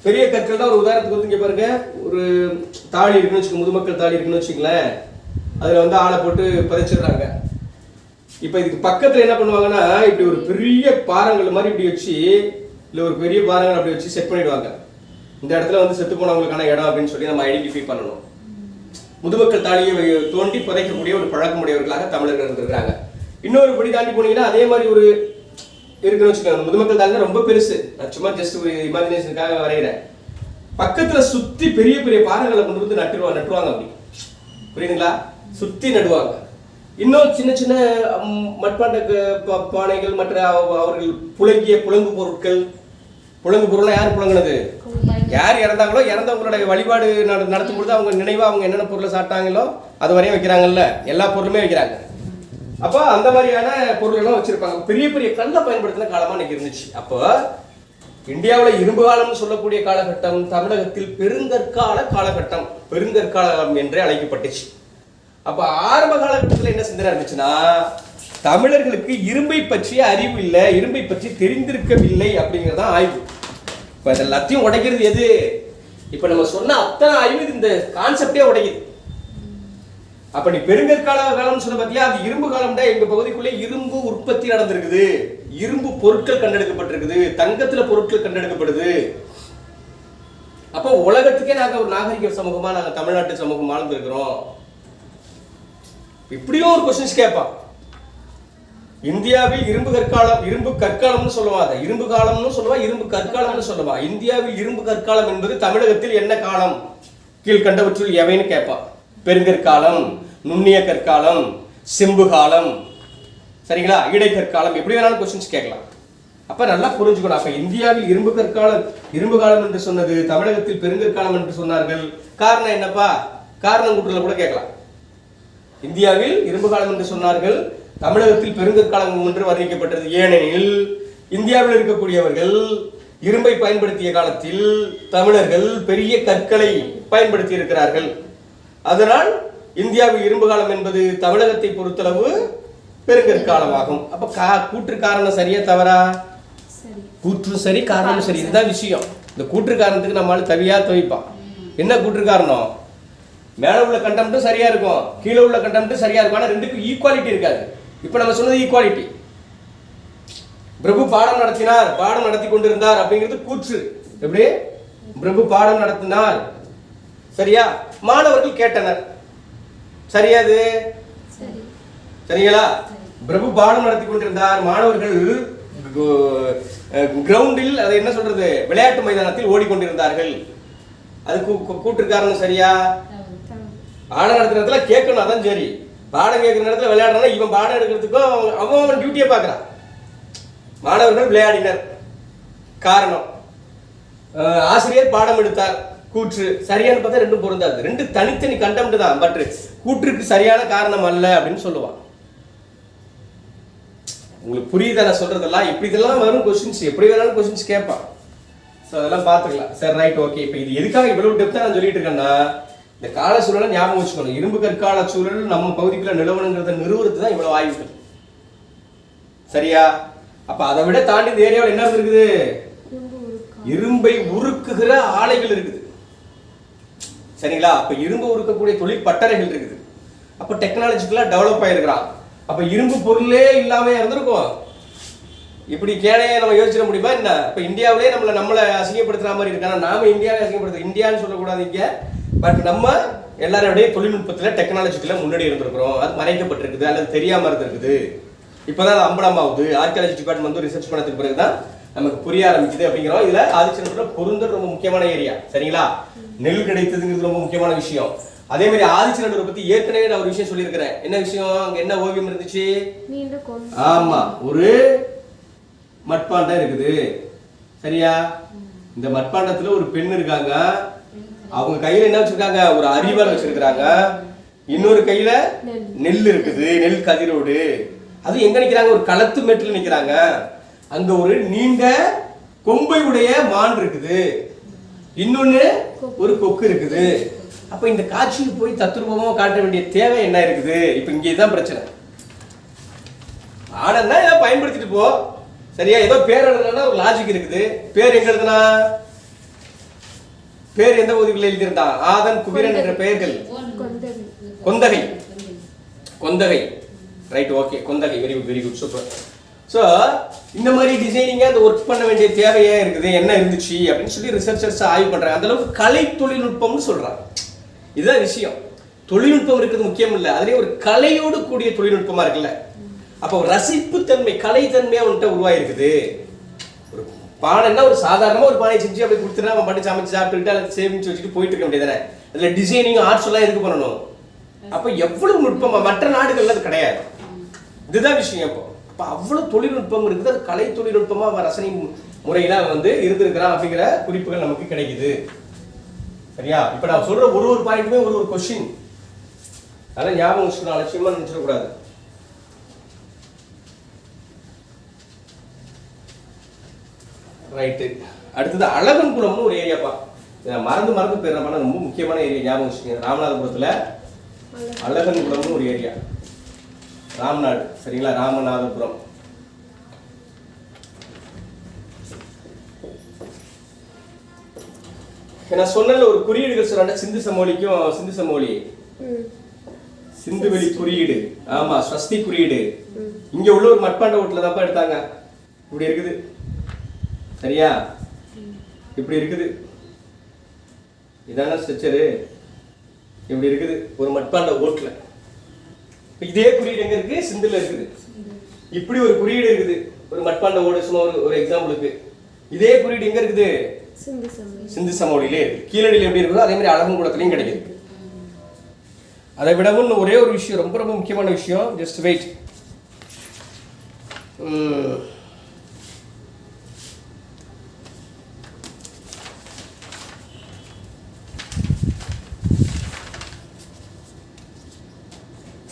பெரிய கற்கள் தான். ஒரு உதாரணத்துக்கு வந்து இங்க பாருங்க, ஒரு தாழி இருக்குன்னு வச்சுக்கோங்க, முதுமக்கள் தாழி இருக்குன்னு வச்சுக்கங்களேன். அதுல வந்து ஆளை போட்டு புதைச்சிடுறாங்க. இப்ப இதுக்கு பக்கத்துல என்ன பண்ணுவாங்கன்னா, இப்படி ஒரு பெரிய பாறங்கள் மாதிரி இப்படி வச்சு, இல்ல ஒரு பெரிய பாறங்கள் அப்படி வச்சு செட் பண்ணிடுவாங்க. இந்த இடத்துல வந்து செத்து போனவங்களுக்கான இடம் அப்படின்னு சொல்லி நம்ம ஐடென்டிஃபை பண்ணணும். முதுமக்கள் தாலியை தோண்டி புதைக்கக்கூடிய ஒரு பழக்கமுடையவர்களாக தமிழர்கள் இருந்திருக்காங்க. இன்னொரு படி தாண்டி போனீங்கன்னா அதே மாதிரி ஒரு இருக்குன்னு வச்சுக்கோங்க. முதுமக்கள் தாலினா ரொம்ப பெருசு, நான் சும்மா ஜஸ்ட் ஒரு இமேஜினேஷனுக்காக வரைகிறேன். பக்கத்துல சுத்தி பெரிய பெரிய பாறைகளை கொண்டு வந்து நட்டுவாங்க. அப்படி புரியுதுங்களா? சுத்தி நடுவாங்க. இன்னும் சின்ன சின்ன மட்பாண்ட பானைகள், மற்ற அவர்கள் புழங்கிய புழங்கு பொருள்லாம் யார் புழங்கினது? யார் இறந்தாங்களோ இறந்தவங்களுடைய வழிபாடு நடத்தும் பொழுது அவங்க நினைவா அவங்க என்னென்ன பொருளை சாப்பிட்டாங்களோ அது வரையும் வைக்கிறாங்கல்ல, எல்லா பொருளுமே வைக்கிறாங்க. அப்போ அந்த மாதிரியான பொருள்களும் வச்சிருப்பாங்க. பெரிய பெரிய கல்லை பயன்படுத்தின காலமா இன்னைக்கு இருந்துச்சு. அப்போ இந்தியாவில் இரும்பு காலம்னு சொல்லக்கூடிய காலகட்டம் தமிழகத்தில் பெருங்கற்கால காலகட்டம், பெருங்கற்காலம் என்றே அழைக்கப்பட்டுச்சு. அப்ப ஆரம்ப காலகட்டத்தில் என்ன சிந்தனை இருந்துச்சுன்னா, தமிழர்களுக்கு இரும்பை பற்றிய அறிவு இல்லை, இரும்பை பற்றி தெரிந்திருக்கவில்லை அப்படிங்கிறதான் ஆய்வு. இப்ப எல்லாத்தையும் உடைக்கிறது எது? இப்ப நம்ம சொன்ன அத்தனை ஆய்வு இந்த கான்செப்டே உடைக்குது. அப்ப நீ பெருங்கற்கால காலம்னு சொன்ன பத்தியா, அது இரும்பு காலம்டா. எங்க பகுதிக்குள்ளே இரும்பு உற்பத்தி நடந்திருக்குது, இரும்பு பொருட்கள் கண்டெடுக்கப்பட்டிருக்குது, தங்கத்துல பொருட்கள் கண்டெடுக்கப்படுது. அப்போ உலகத்துக்கே நாங்க ஒரு நாகரிக சமூகமா நாங்க தமிழ்நாட்டு சமூகம் வாழ்ந்துருக்கிறோம். இப்படியும் ஒரு கொஸ்டின்ஸ் கேட்பான். இந்தியாவில் இரும்பு கற்காலம்னு சொல்லுவாங்க, இரும்பு காலம்னு சொல்லுவா, இரும்பு கற்காலம்னு சொல்லுவா. இந்தியாவில் இரும்பு கற்காலம் என்பது தமிழகத்தில் என்ன காலம் கீழ்கண்டவற்றுள் எவைன்னு கேட்பான். பெருங்கற்காலம், நுண்ணிய கற்காலம், செம்பு காலம், சரிங்களா, இடைக்கற்காலம், எப்படி வேணாலும் கொஸ்டின்ஸ் கேட்கலாம். அப்ப நல்லா புரிஞ்சுக்கணும். அப்ப இந்தியாவில் இரும்பு காலம் என்று சொன்னது, தமிழகத்தில் பெருங்கற்காலம் என்று சொன்னார்கள். காரணம் என்னப்பா? காரணம் கூற்றுல கூட கேட்கலாம். இந்தியாவில் இரும்பு காலம் என்று சொன்னார்கள், தமிழகத்தில் பெருங்கற்காலம் என்று வர்ணிக்கப்பட்டது. ஏனெனில் இந்தியாவில் இருக்கக்கூடியவர்கள் இரும்பை பயன்படுத்திய காலத்தில் தமிழர்கள் பெரிய கற்களை பயன்படுத்தி இருக்கிறார்கள். அதனால் இந்தியாவில் இரும்பு காலம் என்பது தமிழகத்தை பொறுத்தளவு பெருங்கற்காலமாகும். அப்ப கூற்று காரணம் சரியா தவறா? கூற்று சரி, காரணம் சரி. இதுதான் விஷயம். இந்த கூற்று காரணத்துக்கு நம்மளால தவியா துவைப்பான். என்ன கூற்று காரணம்? மேல உள்ள கண்டெம்ட்டும் சரியா இருக்கும், கீழே உள்ள கண்டெம்ட்டும் சரியா இருக்கும். ஆனா ரெண்டுக்கும் ஈக்குவாலிட்டி இருக்காது. இப்ப நம்ம சொன்னது ஈக்குவாலிட்டி. பிரபு பாடம் நடத்தினார், பாடம் நடத்தி கொண்டிருந்தார் அப்படிங்கிறது கூற்று. எப்படி? பிரபு பாடம் நடத்தினார், சரியா, மாணவர்கள் கேட்டனர், சரியாது? சரிங்களா? பிரபு பாடம் நடத்தி கொண்டிருந்தார், மாணவர்கள் கிரவுண்டில், அதை என்ன சொல்றது, விளையாட்டு மைதானத்தில் ஓடிக்கொண்டிருந்தார்கள். அது கூற்று காரணம் சரியா? பாடம் நடத்துற இடத்துல கேட்கணும், அதான் சரி. பாடம் கேட்கிற இடத்துல விளையாடுறா, இவன் பாடம் எடுக்கிறதுக்கும் அவன் டியூட்டியை பார்க்கறான். மாணவர்கள் விளையாடினர், காரணம். ஆசிரியர் பாடம் எடுத்தார், கூற்று. சரியான பார்த்தா ரெண்டும் பொருந்தாது, ரெண்டு தனித்தனி கண்டெம்ட் தான். பட் கூற்றுக்கு சரியான காரணம் அல்ல அப்படின்னு சொல்லுவான். உங்களுக்கு புரியுதா நான் சொல்றதெல்லாம்? இப்படி இதெல்லாம் வரும் கொஸ்டின்ஸ், எப்படி வேணாலும் கொஸ்டின்ஸ் கேட்பான். ஸோ அதெல்லாம் பார்த்துக்கலாம். சரி, ரைட், ஓகே. இப்போ இது எதுக்காக இவ்வளவு டெப்தா நான் சொல்லிட்டு இருக்கேன்னா, இந்த கால சூழலை ஞாபகம் வச்சுக்கணும். இரும்பு கற்கால சூழல் நம்ம பகுதிக்குள்ள நிலவணுங்கிறத நிறுவனத்து தான் இவ்வளவு ஆய்வுகள், சரியா? அப்ப அதை விட தாண்டி இந்த ஏரியாவில் என்ன இருக்குது? இரும்பை உருக்குகிற ஆலைகள் இருக்குது, சரிங்களா? அப்ப இரும்பு உருக்கக்கூடிய தொழில் பட்டறைகள் இருக்குது. அப்ப டெக்னாலஜிக்கலா டெவலப் ஆயிருக்கிறான். அப்ப இரும்பு பொருளே இல்லாம இருந்திருக்கும். இப்படி கேளையே நம்ம யோசிச்சிட முடியுமா என்ன? இப்ப இந்தியாவிலே நம்மளை அசிங்கப்படுத்துற மாதிரி இருக்கானா? நாம இந்தியாவை அசிங்கப்படுத்த, இந்தியான்னு சொல்லக்கூடாது இங்க. பட் நம்ம எல்லாரோடைய தொழில்நுட்பத்துல டெக்னாலஜிக்கல முன்னாடி இருந்திருக்கிறோம். அது மறைக்கப்பட்டிருக்குது அல்லது தெரியாம இருந்திருக்குது. இப்பதான் அது அம்பலமாகுது. ஆர்கியாலஜி டிபார்ட்மெண்ட் வந்து ரிசர்ச் பண்ணதுக்கு பிறகுதான் நமக்கு புரிய ஆரம்பிக்குது அப்படிங்கிறோம். இதுல ஆதிச்சநல்லூர்ல பொருந்தர் ரொம்ப முக்கியமான ஏரியா, சரிங்களா? நெல் கிடைத்ததுங்கிறது ரொம்ப முக்கியமான விஷயம். அதே மாதிரி ஆதிச்சநல்லூரை பத்தி ஏற்கனவே நான் ஒரு விஷயம் சொல்லியிருக்கிறேன். என்ன விஷயம்? அங்க என்ன ஓவியம் இருந்துச்சு? ஆமா, ஒரு மட்பாண்டம் இருக்குது, சரியா? இந்த மட்பாண்டத்துல ஒரு பெண் இருக்காங்க. அவங்க கையில என்ன வச்சிருக்காங்க? ஒரு அரிவாள் வச்சிருக்காங்க. இன்னொரு கையில நெல் இருக்குது, நெல் கதிரோடு. அது எங்க நிக்கிறாங்க? ஒரு களத்து மேட்டுல நிக்கிறாங்க. அங்க ஒரு நீண்ட கொம்பை உடைய மான் இருக்குது, இன்னொன்னு ஒரு கொக்கு இருக்குது. அப்போ இந்த காட்சிக்கு போய் தத்ரூபமாக காட்ட வேண்டிய தேவை என்ன இருக்குது? இப்போ இங்கே தான் பிரச்சனை. ஆடன்னா ஏதோ பயன்படுத்திட்டு போ, சரியா? ஏதோ பேர் எழுதுனா ஒரு லாஜிக் இருக்குது. பேர் எங்க எழுதுனா? பேர் எந்த பகுதிகளில் எழுதியிருந்தான்? ஆதன், குபிரன் என்ற பெயர்கள். Konthagai. Konthagai, right, okay, Konthagai, very good, very good, super. So இந்த மாதிரி டிசைனிங்காக அந்த ஒர்க் பண்ண வேண்டிய தேவையே இருக்குது, என்ன இருந்துச்சு அப்படின்னு சொல்லி ரிசர்ச்சர்ஸ் ஆய்வு பண்ணுறாங்க. அந்த அளவுக்கு கலை தொழில்நுட்பம்னு சொல்கிறாங்க. இதுதான் விஷயம். தொழில்நுட்பம் இருக்கிறது முக்கியம் இல்லை, அதுலேயே ஒரு கலையோடு கூடிய தொழில்நுட்பமாக இருக்குல்ல. அப்போ ரசிப்புத்தன்மை, கலைத்தன்மையாக அவன்கிட்ட உருவாயிருக்குது. ஒரு பானைன்னா ஒரு சாதாரணமாக ஒரு பானை செஞ்சு அப்படி கொடுத்துட்டு அவன் பாட்டு சமைச்சு சாப்பிட்டுக்கிட்டு அதை சேமிச்சு வச்சுட்டு போயிட்டு இருக்க முடியாது. அதில் டிசைனிங் ஆர்ட்ஸ் எல்லாம் எதுக்கு பண்ணணும்? அப்போ எவ்வளவு நுட்பமாக, மற்ற நாடுகள்ல அது கிடையாது. இதுதான் விஷயம். அப்போ அவ்வளவு தொழில்நுட்பம் இருக்குது. அது கலை தொழில்நுட்பமாக ரசனை முறையில வந்து இருந்திருக்கிறான் அப்படிங்கிற குறிப்புகள் நமக்கு கிடைக்குது. சரியா? இப்போ நான் சொல்ற ஒரு ஒரு பாயிண்ட்டுமே ஒரு ஒரு கொஸ்டின். அதெல்லாம் ஞாபகம் வச்சுக்கணும், அலட்சியமா நினைச்சிடக்கூடாது. ரைட்டு. அடுத்தது அழகன்குளம்னு ஒரு ஏரியாப்பா. மறந்து போயிடுறப்பா, ரொம்ப முக்கியமான ஏரியா, ஞாபகம் வச்சுக்கோங்க. ராமநாதபுரத்தில் அழகன்குளம்னு ஒரு ஏரியா, ராம்நாடு, சரிங்களா? ராமநாதபுரம். நான் சொன்ன ஒரு குறியீடுகள் சொல்றாங்க, சிந்து சமோலிக்கும் சிந்து சமோலி, சிந்துவெளி குறியீடு, ஆமா, ஸ்வஸ்தி குறியீடு. இங்க உள்ள ஒரு மட்பாண்ட ஓட்டுல தான் எடுத்தாங்க. இப்படி இருக்குது, சரியா? இப்படி இருக்குது, இதான ஸ்ட்ரக்சரு. இப்படி இருக்குது ஒரு மட்பாண்ட ஓட்டுல. இதே குறியீடு எங்க இருக்கு? சிந்துல இருக்குது. இப்படி ஒரு குறியீடு இருக்குது ஒரு மட்பாண்ட ஓடு. சும்மா ஒரு எக்ஸாம்பிளுக்கு இதே குறியீடு எங்க இருக்குது? சிந்து சமவெளியிலே இருக்கு. கீழடியில் எப்படி இருக்குதோ அதே மாதிரி அழகன்குளத்துலையும் கிடைக்குது. அதை விடவும் ஒரே ஒரு விஷயம், ரொம்ப ரொம்ப முக்கியமான விஷயம். Just wait.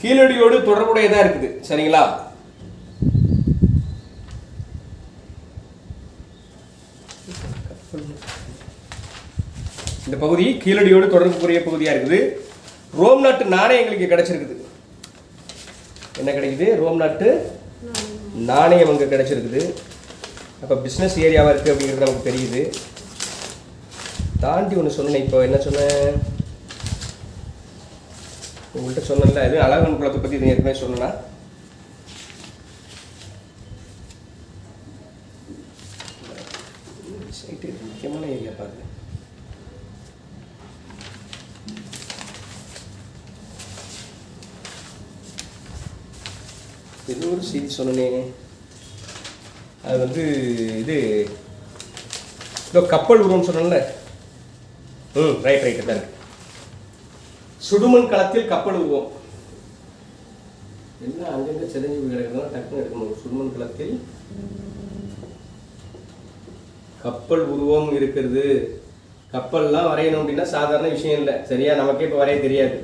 கீழடியோடு தொடர்புடையதா இருக்குது, சரிங்களா? இந்த பகுதி கீழடியோடு தொடர்புடைய பகுதியா இருக்குது. ரோம் நாட்டு நாணயங்களுக்கு கிடைச்சிருக்குது. என்ன கிடைக்குது? ரோம் நாட்டு நாணயம் அங்கே கிடைச்சிருக்குது. அப்போ பிஸ்னஸ் ஏரியாவாக இருக்குது அப்படிங்கிறது நமக்கு தெரியுது. தாண்டி ஒன்று சொன்னேன். இப்போ என்ன சொன்னேன் உங்கள்கிட்ட? சொன்னல, இது அழகன்குளத்தை பற்றி இது ஏற்கனவே சொன்னா. முக்கியமான ஏரியா பாருங்க. இது ஒரு செய்தி சொன்னே. அது வந்து இது இதோ கப்பல் உருவம் சொன்னல. ரைட் ரைட் தான் இருக்கு. சுடுமண் களத்தில் கப்பல் உருவம். எல்லாம் அங்கங்க செதஞ்சு கிடக்கணும், டக்குன்னு எடுக்கணும். சுடுமண் களத்தில் கப்பல் உருவம் இருக்கிறது. கப்பல்லாம் வரையணும் அப்படின்னா சாதாரண விஷயம் இல்லை, சரியா? நமக்கே இப்போ வரைய தெரியாது.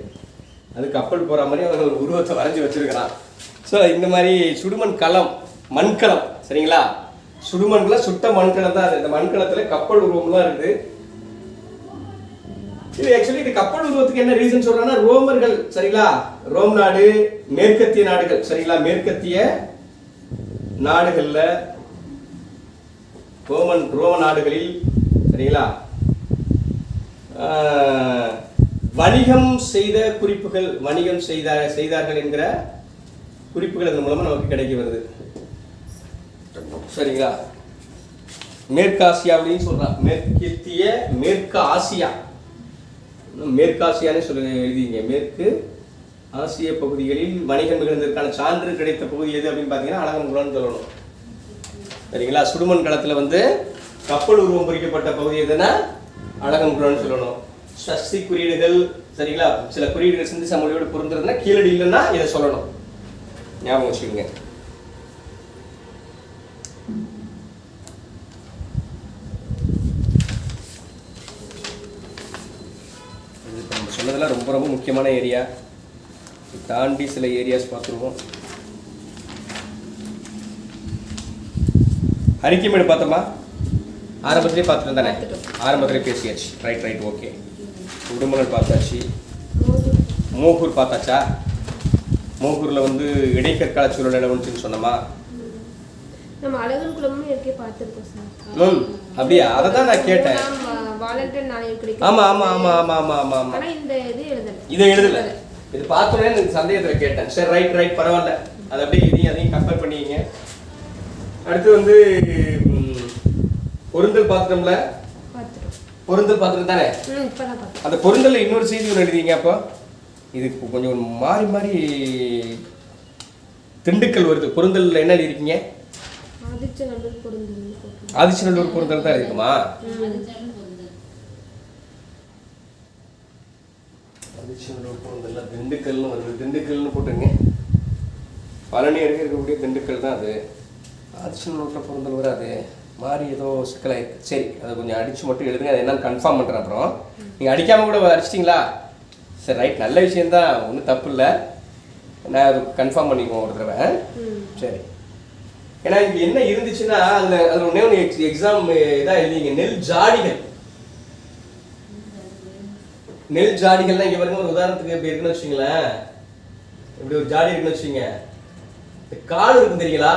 அது கப்பல் போகிற மாதிரி அவன் ஒரு உருவத்தை வரைஞ்சி வச்சிருக்கிறான். ஸோ இந்த மாதிரி சுடுமண் களம், மண்கலம், சரிங்களா? சுடுமண்ல சுட்ட மண்கலம் தான் அது. இந்த மண்கலத்தில் கப்பல் உருவம்லாம் இருக்குது. இது ஆக்சுவலி இது கப்பல் உருவத்துக்கு என்ன ரீசன் சொல்றாங்கன்னா, ரோமர்கள், சரிங்களா? ரோம் நாடு, மேற்கத்திய நாடுகள், சரிங்களா? மேற்கத்திய நாடுகள்ல ரோம நாடுகளில், சரிங்களா, வணிகம் செய்த குறிப்புகள், வணிகம் செய்தார்கள் என்கிற குறிப்புகள் அதன் மூலமா நமக்கு கிடைக்க வருது, சரிங்களா? மேற்காசியாவிலையும் சொல்றான். மேற்கு ஆசியா, மேற்காசியான்னு சொல்லி எழுதிங்க. மேற்கு ஆசிய பகுதிகளில் வணிகம் நிகழ்ந்ததற்கான சான்று கிடைத்த பகுதி எது அப்படின்னு பார்த்தீங்கன்னா அழகன்குளம்னு சொல்லணும், சரிங்களா? சுடுமண் களத்தில் வந்து கப்பல் உருவம் பொறிக்கப்பட்ட பகுதி எதுன்னா அழகன்குளம்னு சொல்லணும். சஷ்டி குறியீடுகள், சரிங்களா? சில குறியீடுகள் சிந்து சமவெளியோடு பொருந்துறதுன்னா கீழடி இல்லைன்னா இதை சொல்லணும், ஞாபகம் வச்சுக்கோங்க. சொன்னதெல்லாம் ரொம்ப ரொம்ப முக்கியமான ஏரியா. தாண்டி சில ஏரியாஸ் பார்த்துருவோம். ஹரிக்கமேடு பார்த்தோமா? ஆரம்பத்திலே பார்த்துட்டு தானே? ஆரம்பத்திலே பேசியாச்சு. Right right, okay. உடுமலல் பார்த்தாச்சு. மோகூர். மோகூர் பார்த்தாச்சா? மோகூரில் வந்து இடைக்கற்கால சூழல் நிலவுன்னு சொன்னோமா? நம்ம அழகன் குளமும் இருக்கே பார்த்துருக்கோம் சார். அப்படியா? அதை தான் நான் கேட்டேன். வாலண்டியர் நாணயம் கிடைக்கும். ஆமாம் ஆமாம் ஆமாம் ஆமாம் ஆமாம் ஆமாம் ஆமாம். ஆனால் இந்த இது எழுதலை. இதை எழுதலை. இது பார்த்தோன்னே எனக்கு சந்தேகத்தில் கேட்டேன். சரி, ரைட் பரவாயில்ல. அதை அப்படியே அதையும் கம்பேர் பண்ணிக்கிங்க. அடுத்து வந்து பொருந்தல் பாத்திரம்ல பொருந்தல் பாத்திரம் தானே? அந்த பொருந்தல்ல இன்னொரு செய்தி ஒன்று எழுதிங்க. அப்போ இதுக்கு கொஞ்சம் மாறி மாறி திண்டுக்கல் வருது. பொருந்தல்ல என்ன எழுதிருக்கீங்க? ஆதிச்சநல்லூர் பொருந்தல் தான் இருக்குமா? ஆதிச்சநல்லூர் பொருந்தல்ல திண்டுக்கல்னு வருது. திண்டுக்கல்னு போட்டுருங்க. பழனி அருகே இருக்கக்கூடிய திண்டுக்கல் தான் அது. ஆதிச்சநல்லூரில் பொருந்தல் வராது. மாறி ஏதோ சிக்கலாயிருக்கு. சரி, அதை கொஞ்சம் அடித்து மட்டும் எழுதுங்க. அதை என்னன்னு கன்ஃபார்ம் பண்ணுறேன். அப்புறம் நீங்கள் அடிக்காமல் கூட அடிச்சிட்டிங்களா? சரி, ரைட், நல்ல விஷயந்தான், ஒன்றும் தப்பு இல்லை. நான் அது கன்ஃபார்ம் பண்ணிக்குவோம் ஒரு தடவை. சரி, ஏன்னா இங்கே என்ன இருந்துச்சுன்னா அதில் ஒன்றே ஒன்று எக்ஸாம் இதாக எழுதிங்க. நெல் ஜாடிகள். நெல் ஜாடிகள்லாம் இங்கே பாருங்க. ஒரு உதாரணத்துக்கு இப்படி இருக்குன்னு வச்சுங்களேன். இப்படி ஒரு ஜாடி இருக்குன்னு வச்சுங்க. கால் இருக்கும் தெரியுங்களா?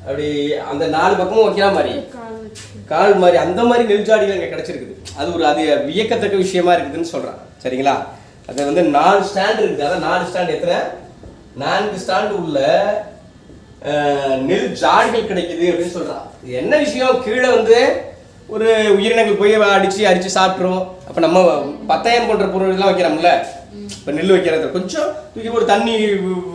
அப்படி அந்த 4 பக்கமும் வைக்கிற மாதிரி கால் மாதிரி அந்த மாதிரி நெல்ஜாடிகள் இங்கே கிடைச்சிருக்குது. அது வியக்கத்தக்க விஷயமா இருக்குதுன்னு சொல்றான். சரிங்களா? அது வந்து 4 ஸ்டாண்ட் இருக்குது. அதான் 4 ஸ்டாண்ட். எத்தனை? 4 ஸ்டாண்டு உள்ள நெல் ஜாடிகள் கிடைக்குது அப்படின்னு சொல்றான். என்ன விஷயம்? கீழே வந்து ஒரு உயிரினங்கள் போய் அடிச்சு சாப்பிட்றோம். அப்போ நம்ம பத்தாயம் போன்ற பொருள்லாம் வைக்கிறோம்ல. இப்போ நெல் வைக்கிறது கொஞ்சம் தூக்கி ஒரு தண்ணி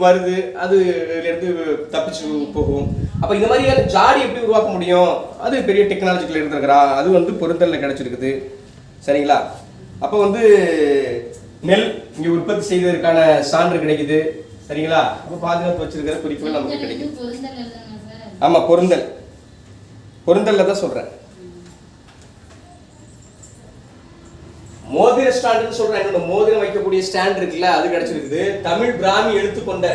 வருது, அதுலேருந்து தப்பிச்சு போகும். அப்போ இந்த மாதிரியான ஜாடி எப்படி உருவாக்க முடியும்? அது பெரிய டெக்னாலஜிக்கல் இருந்திருக்கிறா. அது வந்து பொருந்தல்ல கிடைச்சிருக்குது. சரிங்களா? அப்போ வந்து நெல் இங்கே உற்பத்தி செய்வதற்கான சான்று கிடைக்குது. சரிங்களா? அப்போ பாதுகாப்பு வச்சிருக்கிற குறிப்புகள் நமக்கு கிடைக்குது. ஆமாம், பொருந்தல்ல தான் சொல்கிறேன். மோதிர ஸ்டாண்டுன்னு சொல்றேன். என்னோட மோதிரம் வைக்கக்கூடிய ஸ்டாண்ட் இருக்குல்ல, அது கிடைச்சிருக்குது. தமிழ் பிராமி எழுத்து கொண்ட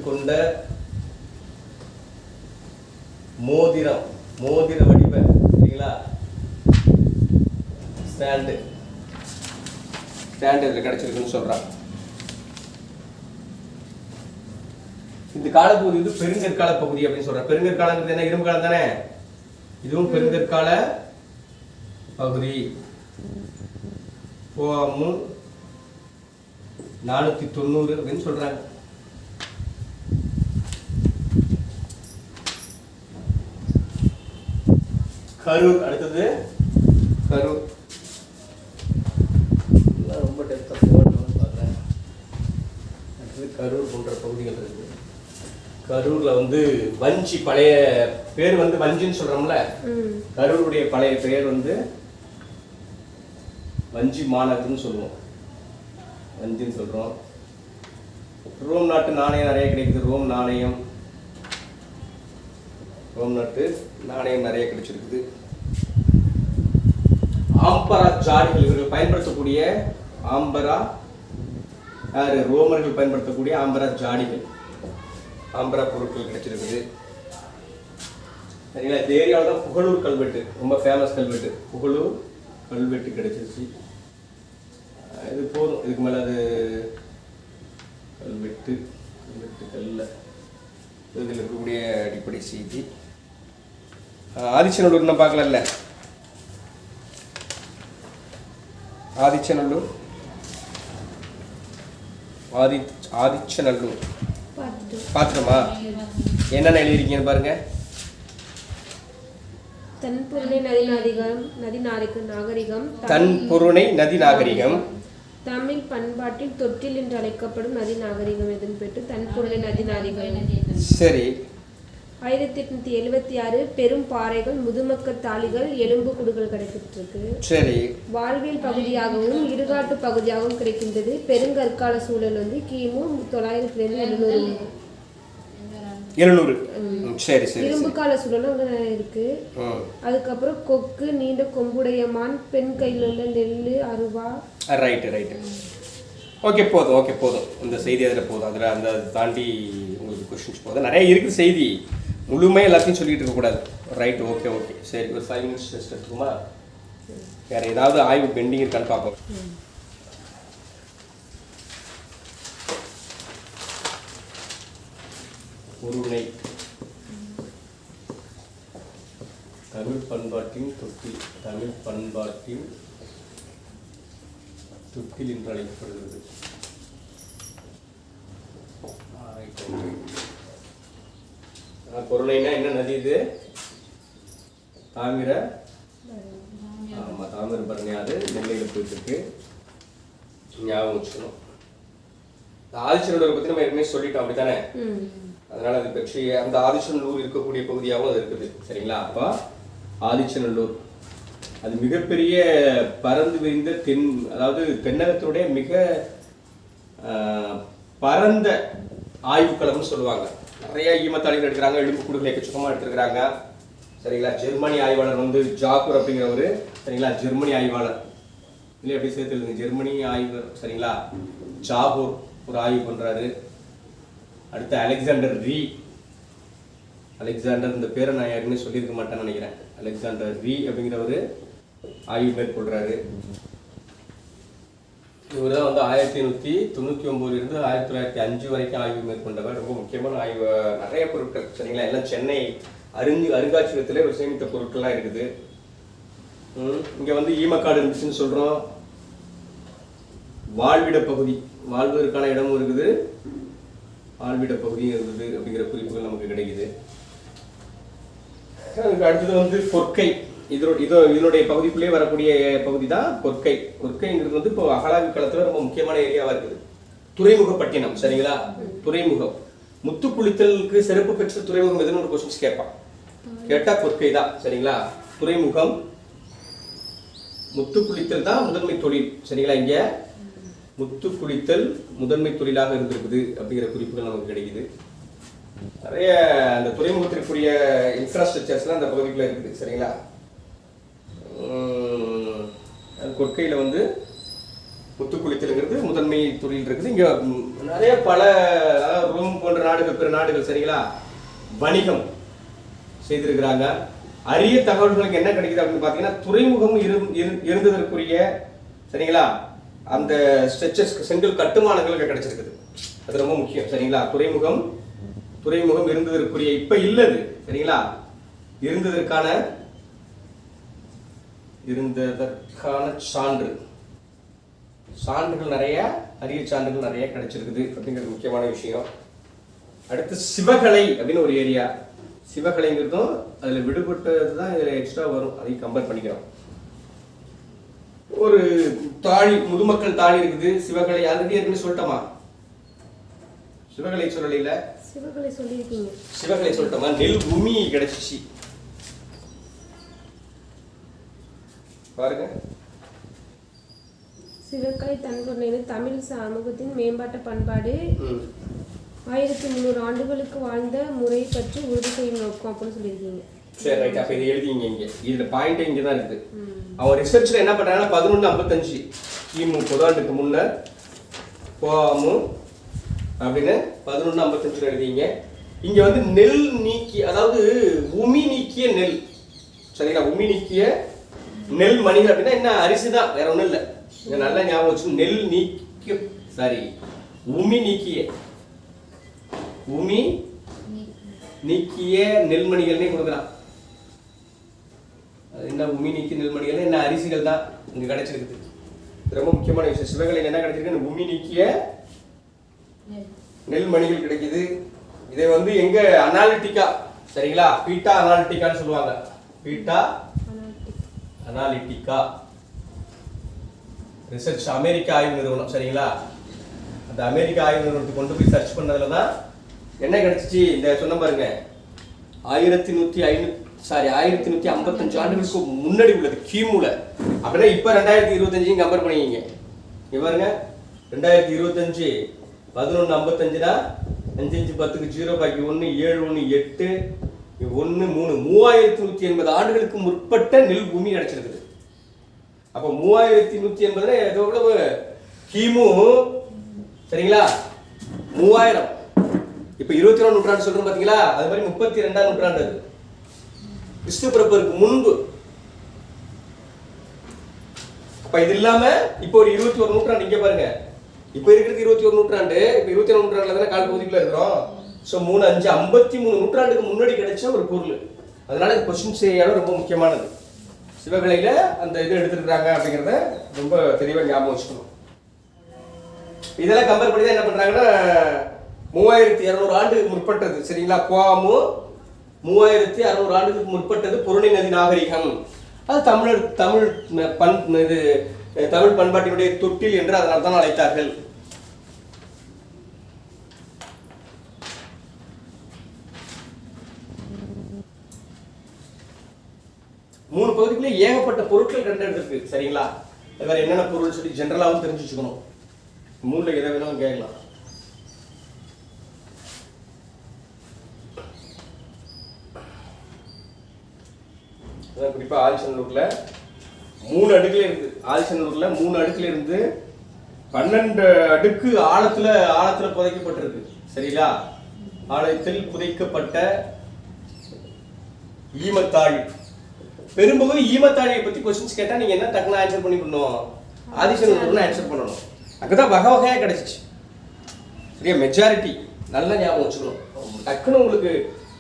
கொண்ட மோதிர வடிவ சரிங்களா ஸ்டாண்டு இதுல கிடைச்சிருக்குன்னு சொல்றான். இந்த காலப்பகுதி வந்து பெருங்கற்கால பகுதி அப்படின்னு சொல்றேன். பெருங்கற்காலங்கிறது என்ன? இரும்பு காலம் தானே? இதுவும் பெருங்கற்கால பகுதி. 490 அப்படின்னு சொல்றாங்க. கரூர். அடுத்தது கரூர். ரொம்ப டெப்தா போகணும்னு பார்க்குறேன். அடுத்தது கரூர் போன்ற பகுதிகள் இருக்குது. கரூர்ல வந்து வஞ்சி, பழைய பேர் வந்து வஞ்சின்னு சொல்றோம்ல. கரூருடைய பழைய பெயர் வந்து வஞ்சி மாநகர்னு சொல்லுவோம். வஞ்சின்னு சொல்றோம். ரோம் நாட்டு நாணயம் நிறைய கிடைக்குது. ரோம் நாட்டு நாணயம் நிறைய கிடைச்சிருக்குது. ஆம்பரா ஜாடிகள் இவர்கள் பயன்படுத்தக்கூடிய ரோமர்கள் பயன்படுத்தக்கூடிய ஆம்பரா ஜாடிகள், ஆம்பரா பொருட்கள் கிடைச்சிருக்குது. சரிங்களா? இந்த ஏரியாவில் தான் புகழூர் கல்வெட்டு ரொம்ப ஃபேமஸ் கல்வெட்டு. புகழூர் கல்வெட்டு கிடைச்சிருச்சு. இது போதும். இதுக்கு மேலே அது கல்வெட்டுக்கல்ல இதில் இருக்கக்கூடிய அடிப்படை செய்தி. ஆதிச்சநல்லூர் நான் பார்க்கல. ஆதிச்சநல்லூர் பாத்துட்டோமா? என்னென்ன எழுதிருக்கீங்கன்னு பாருங்க. தன்புருணை நதி நாகரிகம். தமிழ் பண்பாட்டில் தொட்டில் என்று அழைக்கப்படும் நதி நாகரிகம் எதுன்னு போயிட்டு தன்புருணை நதி நாகரிகம். சரி. 1876 பெரும் பாறைகள், முதுமக்க தாளிகள், எலும்பு கூடுகள் கிடைக்கின்றது. சரி. வாழ்வியல் பகுதியாகவும் இடுகாட்டு பகுதியாகவும் கிடைக்கின்றது. பெருங்கற்கால சூழல் வந்து கிமு 900 சரி சரி. இரும்பு கால சூழல் அங்க இருக்கு. அதுக்கப்புறம் கொக்கு, நீண்ட கொம்புடைய மான், பெண் கையில் உள்ள நெல்லு, அருவா. ரைட்டு. ஓகே போதும். இந்த செய்தி அதில் போதும். அதில் அந்த தாண்டி உங்களுக்கு கொஸ்டின்ஸ் போதும். நிறைய இருக்குது செய்தி. முழுமையாக எல்லாத்தையும் சொல்லிட்டு இருக்கக்கூடாது. ரைட், ஓகே ஓகே, சரி. ஒரு 5 minutes ரெஸ்ட் எடுத்துக்குமா? வேறு ஏதாவது ஆய்வு பெண்டிங் இருக்கான்னு பார்ப்போம். பொருணை தமிழ் பண்பாட்டின் தொட்டில். தமிழ் பண்பாட்டின் தொட்டில் என்று அழைக்கப்படுகிறது. பொருளைனா என்ன நதி இது? தாமிர, ஆமா, தாமிரபரணி. அது நெல்லையில் போயிட்டு இருக்கு, ஞாபகம் வச்சுக்கணும். ஆதிச்சநல்லூரை பத்தி நம்ம ஏற்கனவே சொல்லிட்டோம், அப்படித்தானே? அதனால அது பற்றி அந்த ஆதிச்சநல்லூர் இருக்கக்கூடிய பகுதியாகவும் அது இருக்குது, சரிங்களா? அப்போ ஆதிச்சநல்லூர் அது மிகப்பெரிய பறந்து விரிந்த அதாவது தென்னகத்தினுடைய மிக பரந்த ஆய்வுக்களம்னு சொல்லுவாங்க. நிறைய ஈமத்தாளிகள் எடுக்கிறாங்க, எலும்பு கூடுகளை எக்கச்சக்கமாக எடுத்துருக்கிறாங்க, சரிங்களா? ஜெர்மனி ஆய்வாளர் வந்து ஜாக்கூர் அப்படிங்கிறவர், சரிங்களா? ஜெர்மனி ஆய்வாளர் இல்லை, எப்படி சேர்த்து எழுதுங்க, ஜெர்மனி ஆய்வர், சரிங்களா? ஜாகூர் ஒரு ஆய்வு பண்ணுறாரு. அடுத்து அலெக்சாண்டர் ரீ. அலெக்சாண்டர், இந்த பேரை நான் யாருன்னு சொல்லியிருக்க மாட்டேன்னு நினைக்கிறேன். அலெக்சாண்டர் ரீ அப்படிங்கிறவர் ஆய்வு மேற்கொள்கிறாரு. இவர் தான் வந்து 1899 1905 வரைக்கும் ஆய்வு மேற்கொண்டவர். ரொம்ப முக்கியமான ஆய்வு, நிறைய பொருட்கள், சரிங்களா? எல்லாம் சென்னை அருங்காட்சியகத்தில் ஒரு சேமித்த பொருட்கள்லாம் இருக்குது. இங்கே வந்து ஈமக்காடு இருந்துச்சுன்னு சொல்கிறோம். வாழ்விட பகுதி, வாழ்வதற்கான இடமும் இருக்குது, வாழ்விட பகுதியும் இருந்தது அப்படிங்கிற குறிப்புகள் நமக்கு கிடைக்குது. அடுத்தது வந்து கொற்கை. இதனுடைய பகுதிக்குள்ளே வரக்கூடிய பகுதி தான் கொற்கை. கொற்கைங்கிறது வந்து இப்போ அகழாய்வு களத்துல ரொம்ப முக்கியமான ஏரியாவா இருக்குது. துறைமுகப்பட்டினம், சரிங்களா? துறைமுகம். முத்துக்குளித்தலுக்கு சிறப்பு பெற்ற துறைமுகம் எதுன்னு ஒரு கொஸ்டின்ஸ் கேட்பான். கேட்டா கொற்கை தான், சரிங்களா? துறைமுகம், முத்துக்குளித்தல் தான் முதன்மை தொழில், சரிங்களா? இங்க முத்துக்குளித்தல் முதன்மை தொழிலாக இருந்திருக்குது அப்படிங்கிற குறிப்புகள் நமக்கு கிடைக்குது. நிறைய அந்த துறைமுகத்திற்குரிய இன்ஃப்ராஸ்ட்ரக்சர்ஸ்லாம் அந்த பகுதிக்குள்ள இருக்குது, சரிங்களா? கொற்கையில் வந்து முத்துக்குளித்தலுங்கிறது முதன்மை தொழில் இருக்குது. இங்கே நிறைய பல ரோம் போன்ற நாடுகள், பிற நாடுகள், சரிங்களா? வணிகம் செய்திருக்கிறாங்க. அரிய தகவல்களுக்கு என்ன கிடைக்குது அப்படின்னு பார்த்தீங்கன்னா, துறைமுகம் இருந்ததற்குரிய, சரிங்களா, அந்த ஸ்ட்ரெச்சஸ், செங்கல் கட்டுமானங்களுக்கு கிடைச்சிருக்குது. அது ரொம்ப முக்கியம், சரிங்களா? துறைமுகம் இருந்ததற்குரிய, இப்ப இல்லது, சரிங்களா? இருந்ததற்கான சான்றுகள் நிறைய, அரிய சான்றுகள் நிறைய கிடைச்சிருக்குது அப்படிங்கிறது முக்கியமான விஷயம். அடுத்து சிவகலை அப்படின்னு ஒரு ஏரியா. சிவகலைங்கிறதும் அதுல விடுபட்டது தான் இதுல எக்ஸ்ட்ரா வரும், அதையும் கம்பேர் பண்ணிக்கிறோம். ஒரு தாழி, முதுமக்கள் தாழி இருக்குது. சிவகலை ஆல்ரெடி ஏற்கனவே சொல்லிட்டோமா? சிவகலை சொல்லல, சிவகலை சொல்லிட்டோமா? நெல் பூமி கிடைச்சிச்சு பாருங்க. சிவகலை தன்கொடை தமிழ் சமூகத்தின் மேம்பாட்டு பண்பாடு 1300 ஆண்டுகளுக்கு வாழ்ந்த முறை பற்றி உறுதி செய்யும் நோக்கம் அப்படின்னு சொல்லியிருக்கீங்க. சரி, ரைட். அப்ப இது எழுதிங்க. இங்க இதுல பாயிண்ட் இங்க தான் இருக்குது. அவர் ரிசர்ச்ல என்ன பண்றாங்கன்னா 1155 கிமு பொதாண்டுக்கு முன்னர் போமு அப்படின்னு 1155 எழுதிங்க. இங்க வந்து நெல் நீக்கி, அதாவது உமி நீக்கிய நெல், சரிங்களா? உமி நீக்கிய நெல் மணிகள் அப்படின்னா என்ன? அரிசி தான், வேற ஒண்ணும் இல்லை. நல்லா ஞாபகம் வச்சு, நெல் நீக்கிய, சாரி, உமி நீக்கிய நெல்மணிகள்னே கொடுக்குறான். என்ன உமி நீக்கிய நெல்மணிகள்? என்ன? அரிசிகள் தான் இங்க கிடைச்சிருக்குது. ரொம்ப முக்கியமான விஷயம். சிவகலையில் என்ன கிடைச்சிருக்கு? உமி நீக்கிய நெல்மணிகள் கிடைக்குது. இதை வந்து எங்க அனாலிட்டிகா, சரிங்களா? பீட்டா அனாலிட்டிகான்னு சொல்லுவாங்க. பீட்டா அனாலிட்டிகா ரிசர்ச், அமெரிக்க ஆய்வு நிறுவனம், சரிங்களா? அந்த அமெரிக்க ஆய்வு நிறுவனத்துக்கு கொண்டு போய் சர்ச் பண்ணதுல தான் என்ன கிடைச்சிச்சு? இந்த சொன்ன பாருங்க, 1155 ஆண்டுகளுக்கு முன்னாடி உள்ளது, கிமுல. அப்படின்னா இப்ப 2025 கம்பேர் பண்ணிக்கிங்க. இங்க பாருங்க, 2025 1155னா 5 5 10க்கு 0 பாக்கி 1 7 1 8 1 3 3180 ஆண்டுகளுக்கு முற்பட்ட நெல் பூமி கிடைச்சிருக்குது. அப்ப 3180 எவ்வளவு? கிமு, சரிங்களா? 3000 இப்போ 21ஆம் நூற்றாண்டு சொல்றோம் பாத்தீங்களா, அது மாதிரி 32ஆம் நூற்றாண்டு அது கிறிஸ்து பிறப்பதற்கு முன்பு. அப்ப இது இல்லாம இப்போ ஒரு 21 நூற்றாண்டு இங்க பாருங்க. இப்போ இருக்கிறது 21 நூற்றாண்டு, இப்போ 21ஆம் நூற்றாண்டுல தானே கால் பகுதிக்குள்ள இருக்கிறோம். ஸோ 3, 5, 53 நூற்றாண்டுக்கு முன்னாடி கிடைச்ச ஒரு பொருள். அதனால இந்த கொஸ்டின் செய்யாலும் ரொம்ப முக்கியமானது. சிவகலையில அந்த இது எடுத்துருக்காங்க அப்படிங்கிறத ரொம்ப தெளிவாக ஞாபகம் வச்சுக்கணும். இதெல்லாம் கம்பேர் பண்ணி தான் என்ன பண்றாங்கன்னா 3200 ஆண்டுக்கு முற்பட்டது சரிங்களா. குவாமு 3600 ஆண்டுக்கு முற்பட்டது பொருணை நதி நாகரிகம். அது தமிழ் பண்பாட்டினுடைய தொட்டில் என்று அதனால் தான் அழைத்தார்கள். மூணு பகுதிக்குள்ளே ஏகப்பட்ட பொருட்கள் கண்டெடுத்திருக்கு சரிங்களா. அது வேற என்னென்ன பொருள் சொல்லி ஜென்ரலாகவும் தெரிஞ்சு வச்சுக்கணும். மூணுல எதை வேணாலும் கேட்கலாம். குறிப்பா ஆதிச்சநல்லூர்ல 3 அடுக்குல இருக்கு. ஆதிச்சநல்லூர்ல 3 அடுக்குல இருந்து 12 அடுக்கு ஆழத்துல புதைக்கப்பட்டிருக்கு சரிங்களா. ஆழத்தில் புதைக்கப்பட்ட ஈமத்தாழி. பெரும்பகுதி ஈமத்தாழியை பத்தி கொஸ்டின்ஸ் கேட்டா நீங்க என்ன டக்குன்னு ஆன்சர் பண்ணிக்கணும், ஆதிச்சநல்லூர்னு ஆன்சர் பண்ணணும். அங்கதான் வகை வகையா கிடைச்சிச்சு சரியா. மெஜாரிட்டி நல்லா ஞாபகம் வச்சுக்கணும். டக்குன்னு உங்களுக்கு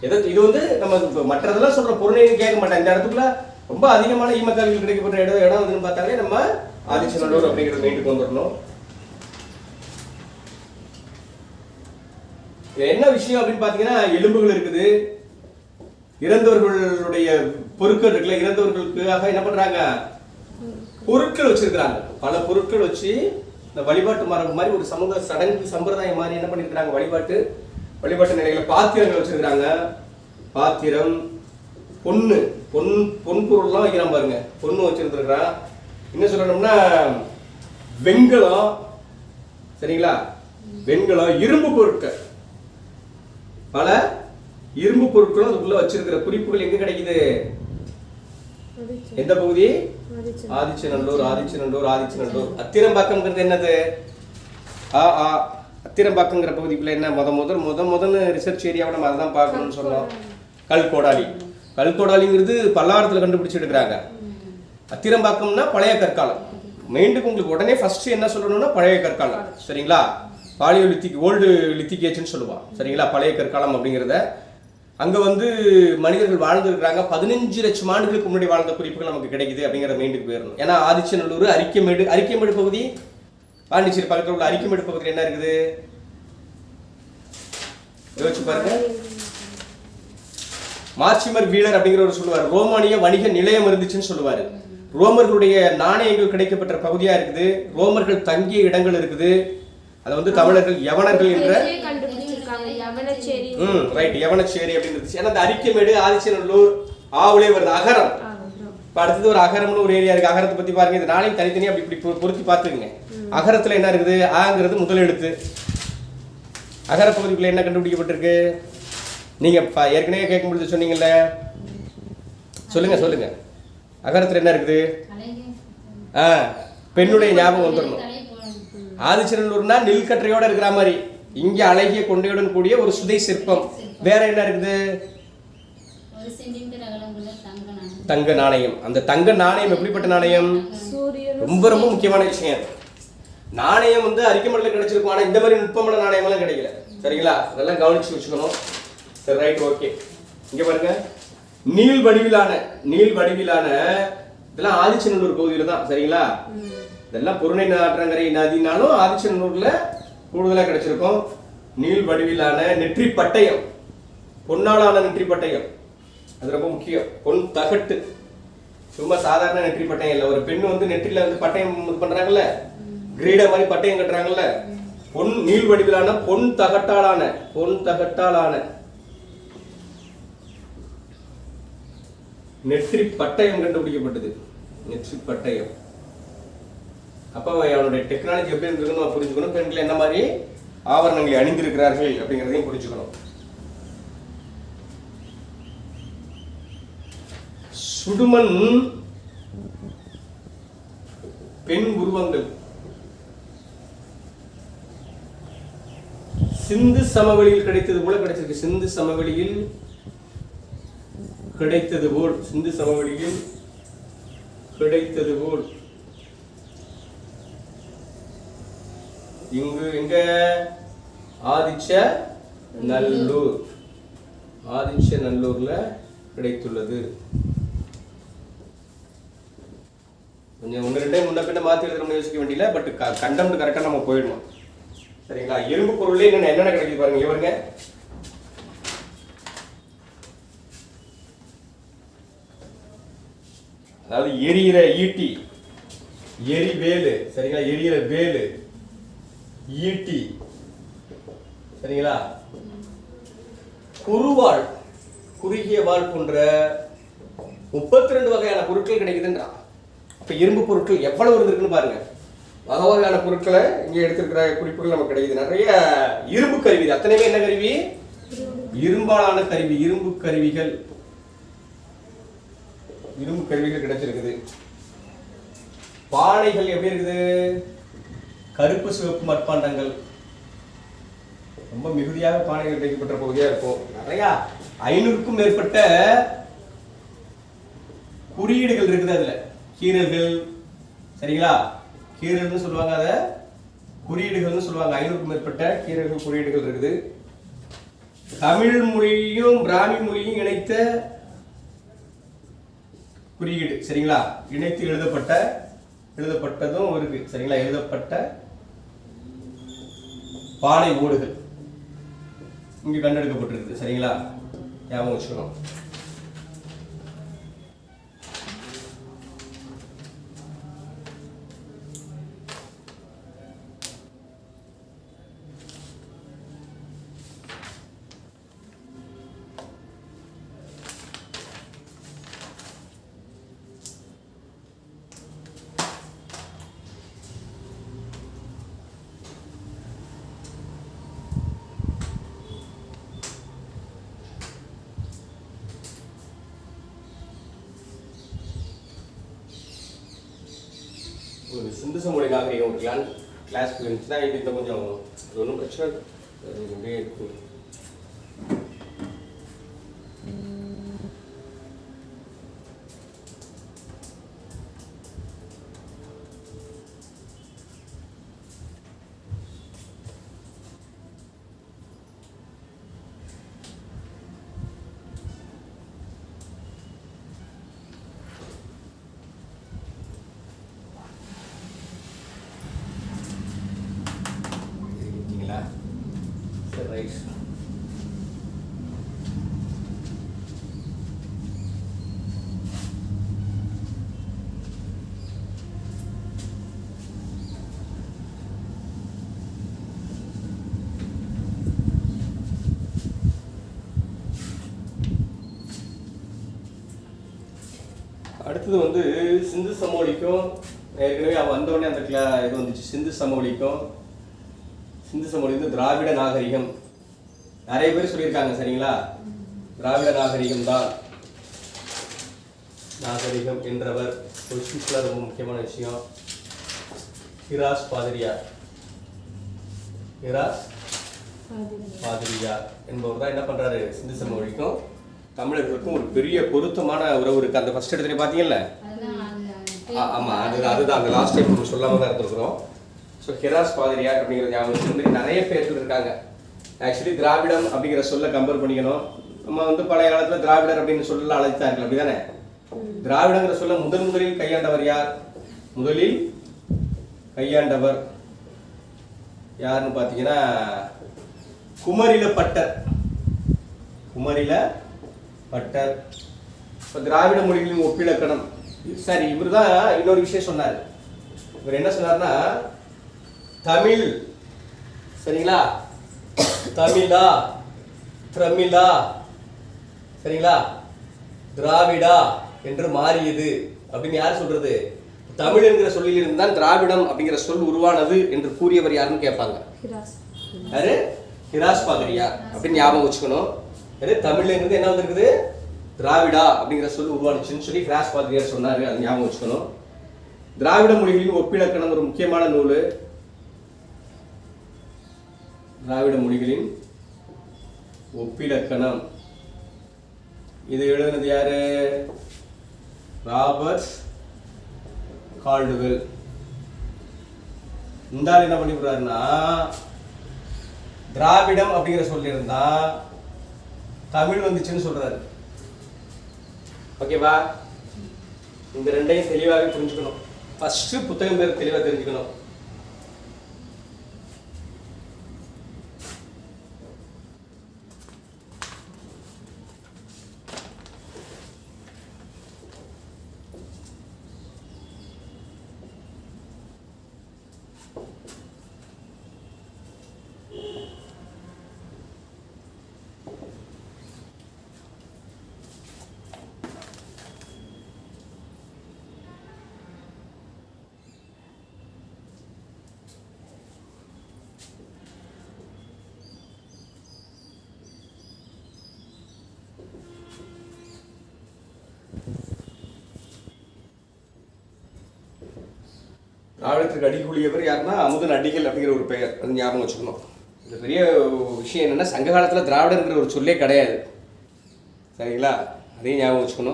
இது வந்து நம்ம மற்றதெல்லாம் சொல்ற பொருளைன்னு கேட்க மாட்டேன். இந்த இடத்துக்குள்ள ரொம்ப அதிகமான ஈமத்தாழிகள் கிடைக்கப்பட்ட இடம் வந்து பார்த்தாலே நம்ம ஆதிச்சநல்லூர் அப்படிங்கிறது மைண்டுக்கு வந்துடணும். என்ன விஷயம் அப்படின்னு பாத்தீங்கன்னா, எலும்புகள் இருக்குது, இறந்தவர்களுடைய பொருட்கள் இருக்குல்ல, இறந்தவர்களுக்காக என்ன பண்றாங்க, பொருட்கள் வச்சிருக்கிறாங்க. பல பொருட்கள் வச்சு இந்த வழிபாட்டு மரபு மாதிரி ஒரு சமூக சடங்கு சம்பிரதாயம் மாதிரி என்ன பண்ணிருக்கிறாங்க, வழிபாட்டு நிலைகளை பாத்திரங்கள் வச்சிருக்கிறாங்க. பாத்திரம், பொன் பொருள்லாம் வைக்கிறான் பாருங்க, பொண்ணு வச்சிருந்துருக்கிறான். என்ன சொல்லணும்னா வெண்கலம் சரிங்களா, வெண்கலம், இரும்பு பொருட்கள், பல இரும்பு பொருட்களும் அதுக்குள்ள வச்சிருக்கிற குறிப்புகள் எங்க கிடைக்குது, எந்த பகுதி, ஆதிச்சநல்லூர். அத்திரம்பாக்கம்ங்கிறது என்னது, அத்திரம்பாக்கங்கிற பகுதிக்குள்ள என்ன முதல் ரிசர்ச் ஏரியாவை நம்ம அதான் பார்க்கணும்னு சொன்னோம். கல்கோடாலிங்கிறது பல்லாவரத்தில் கண்டுபிடிச்சு எடுக்கிறாங்க. அத்திரம்பாக்கம்னா பழைய கற்காலம். மெயின்டுக்கு உங்களுக்கு உடனே ஃபர்ஸ்ட் என்ன சொல்லணும்னா பழைய கற்காலம் சரிங்களா. பாலியோலித்திக், ஓல்டு லித்திக் ஏஜ்னு சொல்லுவான் சரிங்களா. பழைய கற்காலம் அப்படிங்கிறத அங்க வந்து மனிதர்கள் வாழ்ந்துருக்கிறாங்க. 15 லட்சம் ஆண்டுகளுக்கு முன்னாடி வாழ்ந்த குறிப்புகள் நமக்கு கிடைக்குது அப்படிங்கிற மெயின்டுக்கு போயிடணும். ஏன்னா ஆதிச்சநல்லூர், அரிக்கமேடு பகுதி, பாண்டிச்சேரி பக்கத்தில் உள்ள அரிக்கமேடு பகுதியில் என்ன இருக்குது யோசிச்சு பாருங்க. மார்ச்சிமர் வீலர் அப்படிங்கிறவர் சொல்லுவார், ரோமானிய வணிக நிலையம் இருந்துச்சுன்னு சொல்லுவாரு. ரோமர்களுடைய நாணயங்கள் கிடைக்கப்பட்ட பகுதியா இருக்குது, ரோமர்கள் தங்கிய இடங்கள் இருக்குது. அது வந்து தமிழர்கள் யவனர்கள் என்ற யவனச்சேரி அப்படின்னு இருந்துச்சு. ஏன்னா அந்த அரிக்கமேடு, ஆதிச்சநல்லூர், ஆவுளே வருது, அகரம். இப்ப அடுத்தது ஒரு அகரம்னு ஒரு ஏரியா இருக்கு. அகரத்தை பத்தி பாருங்க, இது நாளைக்கு தனித்தனியா அப்படி பொருத்தி பார்த்துக்குங்க. அகரத்துல என்ன இருக்குது, ஆங்கிறது முதல் எழுத்து. அகர பகுதிக்குள்ள என்ன கண்டுபிடிக்கப்பட்டிருக்கு, நீங்க ஏற்கனவே கேட்கும் பொழுது சொன்னீங்கல்ல, சொல்லுங்க. அகரத்துல என்ன இருக்குது, பெண்ணுடைய ஞாபகம் வந்துடணும். ஆதிச்சநல்லூர்னா நெல்கற்றையோட இருக்கிற மாதிரி, இங்க அழகிய கொண்டையுடன் கூடிய ஒரு சுதை சிற்பம். வேற என்ன இருக்குது, தங்க நாணயம். அந்த தங்க நாணயம் எப்படிப்பட்ட நாணயம், ரொம்ப ரொம்ப முக்கியமான விஷயம். நாணயம் வந்து அரிக்கமேடுல கிடைச்சிருக்கும், ஆனா இந்த மாதிரி நுட்பமான நாணயம் எல்லாம் கிடைக்கல சரிங்களா. அதெல்லாம் கவனிச்சு வச்சுக்கணும். சரி, ரைட், ஓகே. இங்க பாருங்க, நீள் வடிவிலான இதெல்லாம் ஆதிச்சநல்லூர் பகுதியில தான் சரிங்களா. இதெல்லாம் பொருணை ஆற்றங்கரை நதினாலும் ஆதிச்சநல்லூர்ல கூடுதலா கிடைச்சிருக்கும். நீள் வடிவிலான நெற்றி பட்டயம், பொன்னாலான நெற்றி பட்டயம், அது ரொம்ப முக்கியம். பொன் தகட்டு, சும்மா சாதாரண நெற்றி பட்டயம் இல்லை. ஒரு பெண் வந்து நெற்றில வந்து பட்டயம் பண்றாங்கல்ல, கிரீட மாதிரி பட்டயம் கட்டுறாங்கல்ல, பொன் நீள் வடிவிலான பொன் தகட்டாலான நெற்றி பட்டயம் கண்டுபிடிக்கப்பட்டது. நெற்றி பட்டயம். அப்ப அவனுடைய டெக்னாலஜி எப்படி இருக்குன்னு புரிஞ்சுக்கணும். பெண்கள் என்ன மாதிரி ஆவரணங்களை அணிந்திருக்கிறார்கள் அப்படிங்கிறதையும் புரிஞ்சுக்கணும். சுடுமண் பெண் உருவங்கள், சிந்து சமவெளியில் கிடைத்தது போல கிடைச்சிருக்கு. சிந்து சமவெளியில் கிடைத்தது போல், சிந்து சமவெளியில் கிடைத்தது போல். இங்கு எங்க? ஆதிச்ச நல்லூர், ஆதிச்ச நல்லூர்ல கிடைத்துள்ளது. கொஞ்சம் ஒன்று ரெண்டே முன்ன பின்ன மாற்றி எழுதுறோம்னு யோசிக்க வேண்டியல, பட் கண்டம் கரெக்டாக நம்ம போயிடணும். சரிங்களா? இரும்பு பொருளே என்னென்ன கிடைக்குது பாருங்க. இவருங்க அதாவது எரியிற ஈட்டி, எரி வேலு, சரிங்களா? எரியிற வேலு, ஈட்டி, சரிங்களா? குறுவாள், குறுகிய வாள் போன்ற 32 வகையான பொருட்கள் கிடைக்குதுன்றான். இப்ப இரும்பு பொருட்கள் எவ்வளவு இருந்திருக்குன்னு பாருங்க. வகை வகையான பொருட்களை இங்க எடுத்திருக்கிற குறிப்புகள் நமக்கு கிடைக்குது. நிறைய இரும்பு கருவி, அத்தனையுமே என்ன கருவி? இரும்பாலான கருவி, இரும்பு கருவிகள், இரும்பு கருவிகள் கிடைச்சிருக்குது. பானைகள் எப்படி இருக்குது? கருப்பு சிவப்பு மட்பாண்டங்கள், ரொம்ப மிகுதியாக பானைகள் கிடைக்கப்பட்ட பகுதியா இருக்கும். நிறைய 500க்கும் மேற்பட்ட குறியீடுகள் இருக்குது. அதுல கீரல்கள், சரிங்களா? கீரல்னு சொல்லுவாங்க, அத குறியீடுகள்னு சொல்லுவாங்க. 500க்கும் மேற்பட்ட கீரல்கள், குறியீடுகள் இருக்குது. தமிழ் மொழியும் பிராமி மொழியும் இணைத்த குறியீடு, சரிங்களா? இணைத்து எழுதப்பட்டதும் இருக்கு, சரிங்களா? எழுதப்பட்ட பானை ஓடுகள் இங்க கண்டெடுக்கப்பட்டிருக்கு, சரிங்களா? ஞாபகம் வச்சுக்கணும். ஒரு சிந்து சமவெளி நாகரிகம் ஒரு கிளாஸ் இருந்துச்சுன்னா இது இந்த கொஞ்சம் ஒன்றும் பிரச்சனை அப்படியே இருக்கும். Right. அடுத்தது வந்து சிந்து சமவெளிக்கும் ஏற்கனவே அவன் வந்தோடனே அந்த இது வந்துச்சு. சிந்து சமவெளிக்கும், சிந்து சமவெளி வந்து திராவிட நாகரிகம் நிறைய பேர் சொல்லியிருக்காங்க, சரிங்களா? திராவிட நாகரிகம் தான் நாகரிகம் என்றவர் ஒரு சிம்பிளாக ரொம்ப முக்கியமான விஷயம். ஹிராஸ் பாதிரியார், ஹிராஸ் பாதிரியார் என்பவர் தான் என்ன பண்றாரு? சிந்து சமவெளிக்கும் தமிழர்களுக்கும் ஒரு பெரிய பொருத்தமான உறவு இருக்கு. அந்த ஃபர்ஸ்ட் இடத்துல பாத்தீங்கல்ல, ஆமா, அதுதான் அந்த லாஸ்ட் டைம் நம்ம சொல்லாம தான் இருந்திருக்கிறோம். ஸோ ஹிராஸ் பாதிரியார் அப்படிங்கிறது ஞாபகம் நிறைய பேர்கள் இருக்காங்க. ஆக்சுவலி திராவிடம் அப்படிங்கிற சொல்ல கம்பேர் பண்ணிக்கணும். நம்ம வந்து பழைய காலத்தில் திராவிடர் அப்படின்னு சொல்ல அழைத்தார்கள், அப்படிதானே? திராவிடங்கிற சொல்ல முதலில் கையாண்டவர் யார்? முதலில் கையாண்டவர் யாருன்னு பார்த்தீங்கன்னா குமரில பட்டர். குமரில பட்டர். இப்போ திராவிட மொழிகளின் ஒப்பிலக்கணம். சரி, இவர் தான் இன்னொரு விஷயம் சொன்னார். இவர் என்ன சொன்னார்னா, தமிழ், சரிங்களா, தமிழா, பிரமிழா, சரிங்களா, திராவிடா என்று மாறியது அப்படின்னு யார் சொல்றது? தமிழ் என்கிற சொல்லில் இருந்தால் திராவிடம் அப்படிங்கிற சொல் உருவானது என்று கூறியவர் யாருன்னு கேட்பாங்க. யாரு? ஹிராஸ் பாதிரியார் அப்படின்னு ஞாபகம் வச்சுக்கணும். தமிழ்ல இருந்து என்ன வந்திருக்குது? திராவிடா அப்படிங்கிற சொல் உருவானுச்சுன்னு சொல்லி ஹிராஸ் பாதிரியார் சொன்னாரு. அது ஞாபகம் வச்சுக்கணும். திராவிட மொழிகளின் ஒப்பிலக்கணம் ஒரு முக்கியமான நூல். திராவிட மொழிகளின் ஒப்பிலக்கணம். இது எழுதுனது யாரு? Robert Caldwell. இந்த ஆள் என்ன பண்ணி போறாருன்னா, திராவிடம் அப்படிங்கிற சொல்லியிருந்தா தமிழ் வந்துச்சுன்னு சொல்றாரு. ஓகேவா? இந்த ரெண்டையும் தெளிவாக புரிஞ்சுக்கணும். ஃபர்ஸ்ட் புத்தகம் பேர் தெளிவாக தெரிஞ்சுக்கணும். திராவிடத்திற்கு அடிகூலியவர் யாருன்னா அமுதன் அடிகள் அப்படிங்கிற ஒரு பெயர். அது ஞாபகம் வச்சுக்கணும். இந்த பெரிய விஷயம் என்னன்னா, சங்க காலத்தில் திராவிடங்கிற ஒரு சொல்லே கிடையாது. சரிங்களா? அதையும் ஞாபகம் வச்சுக்கணும்.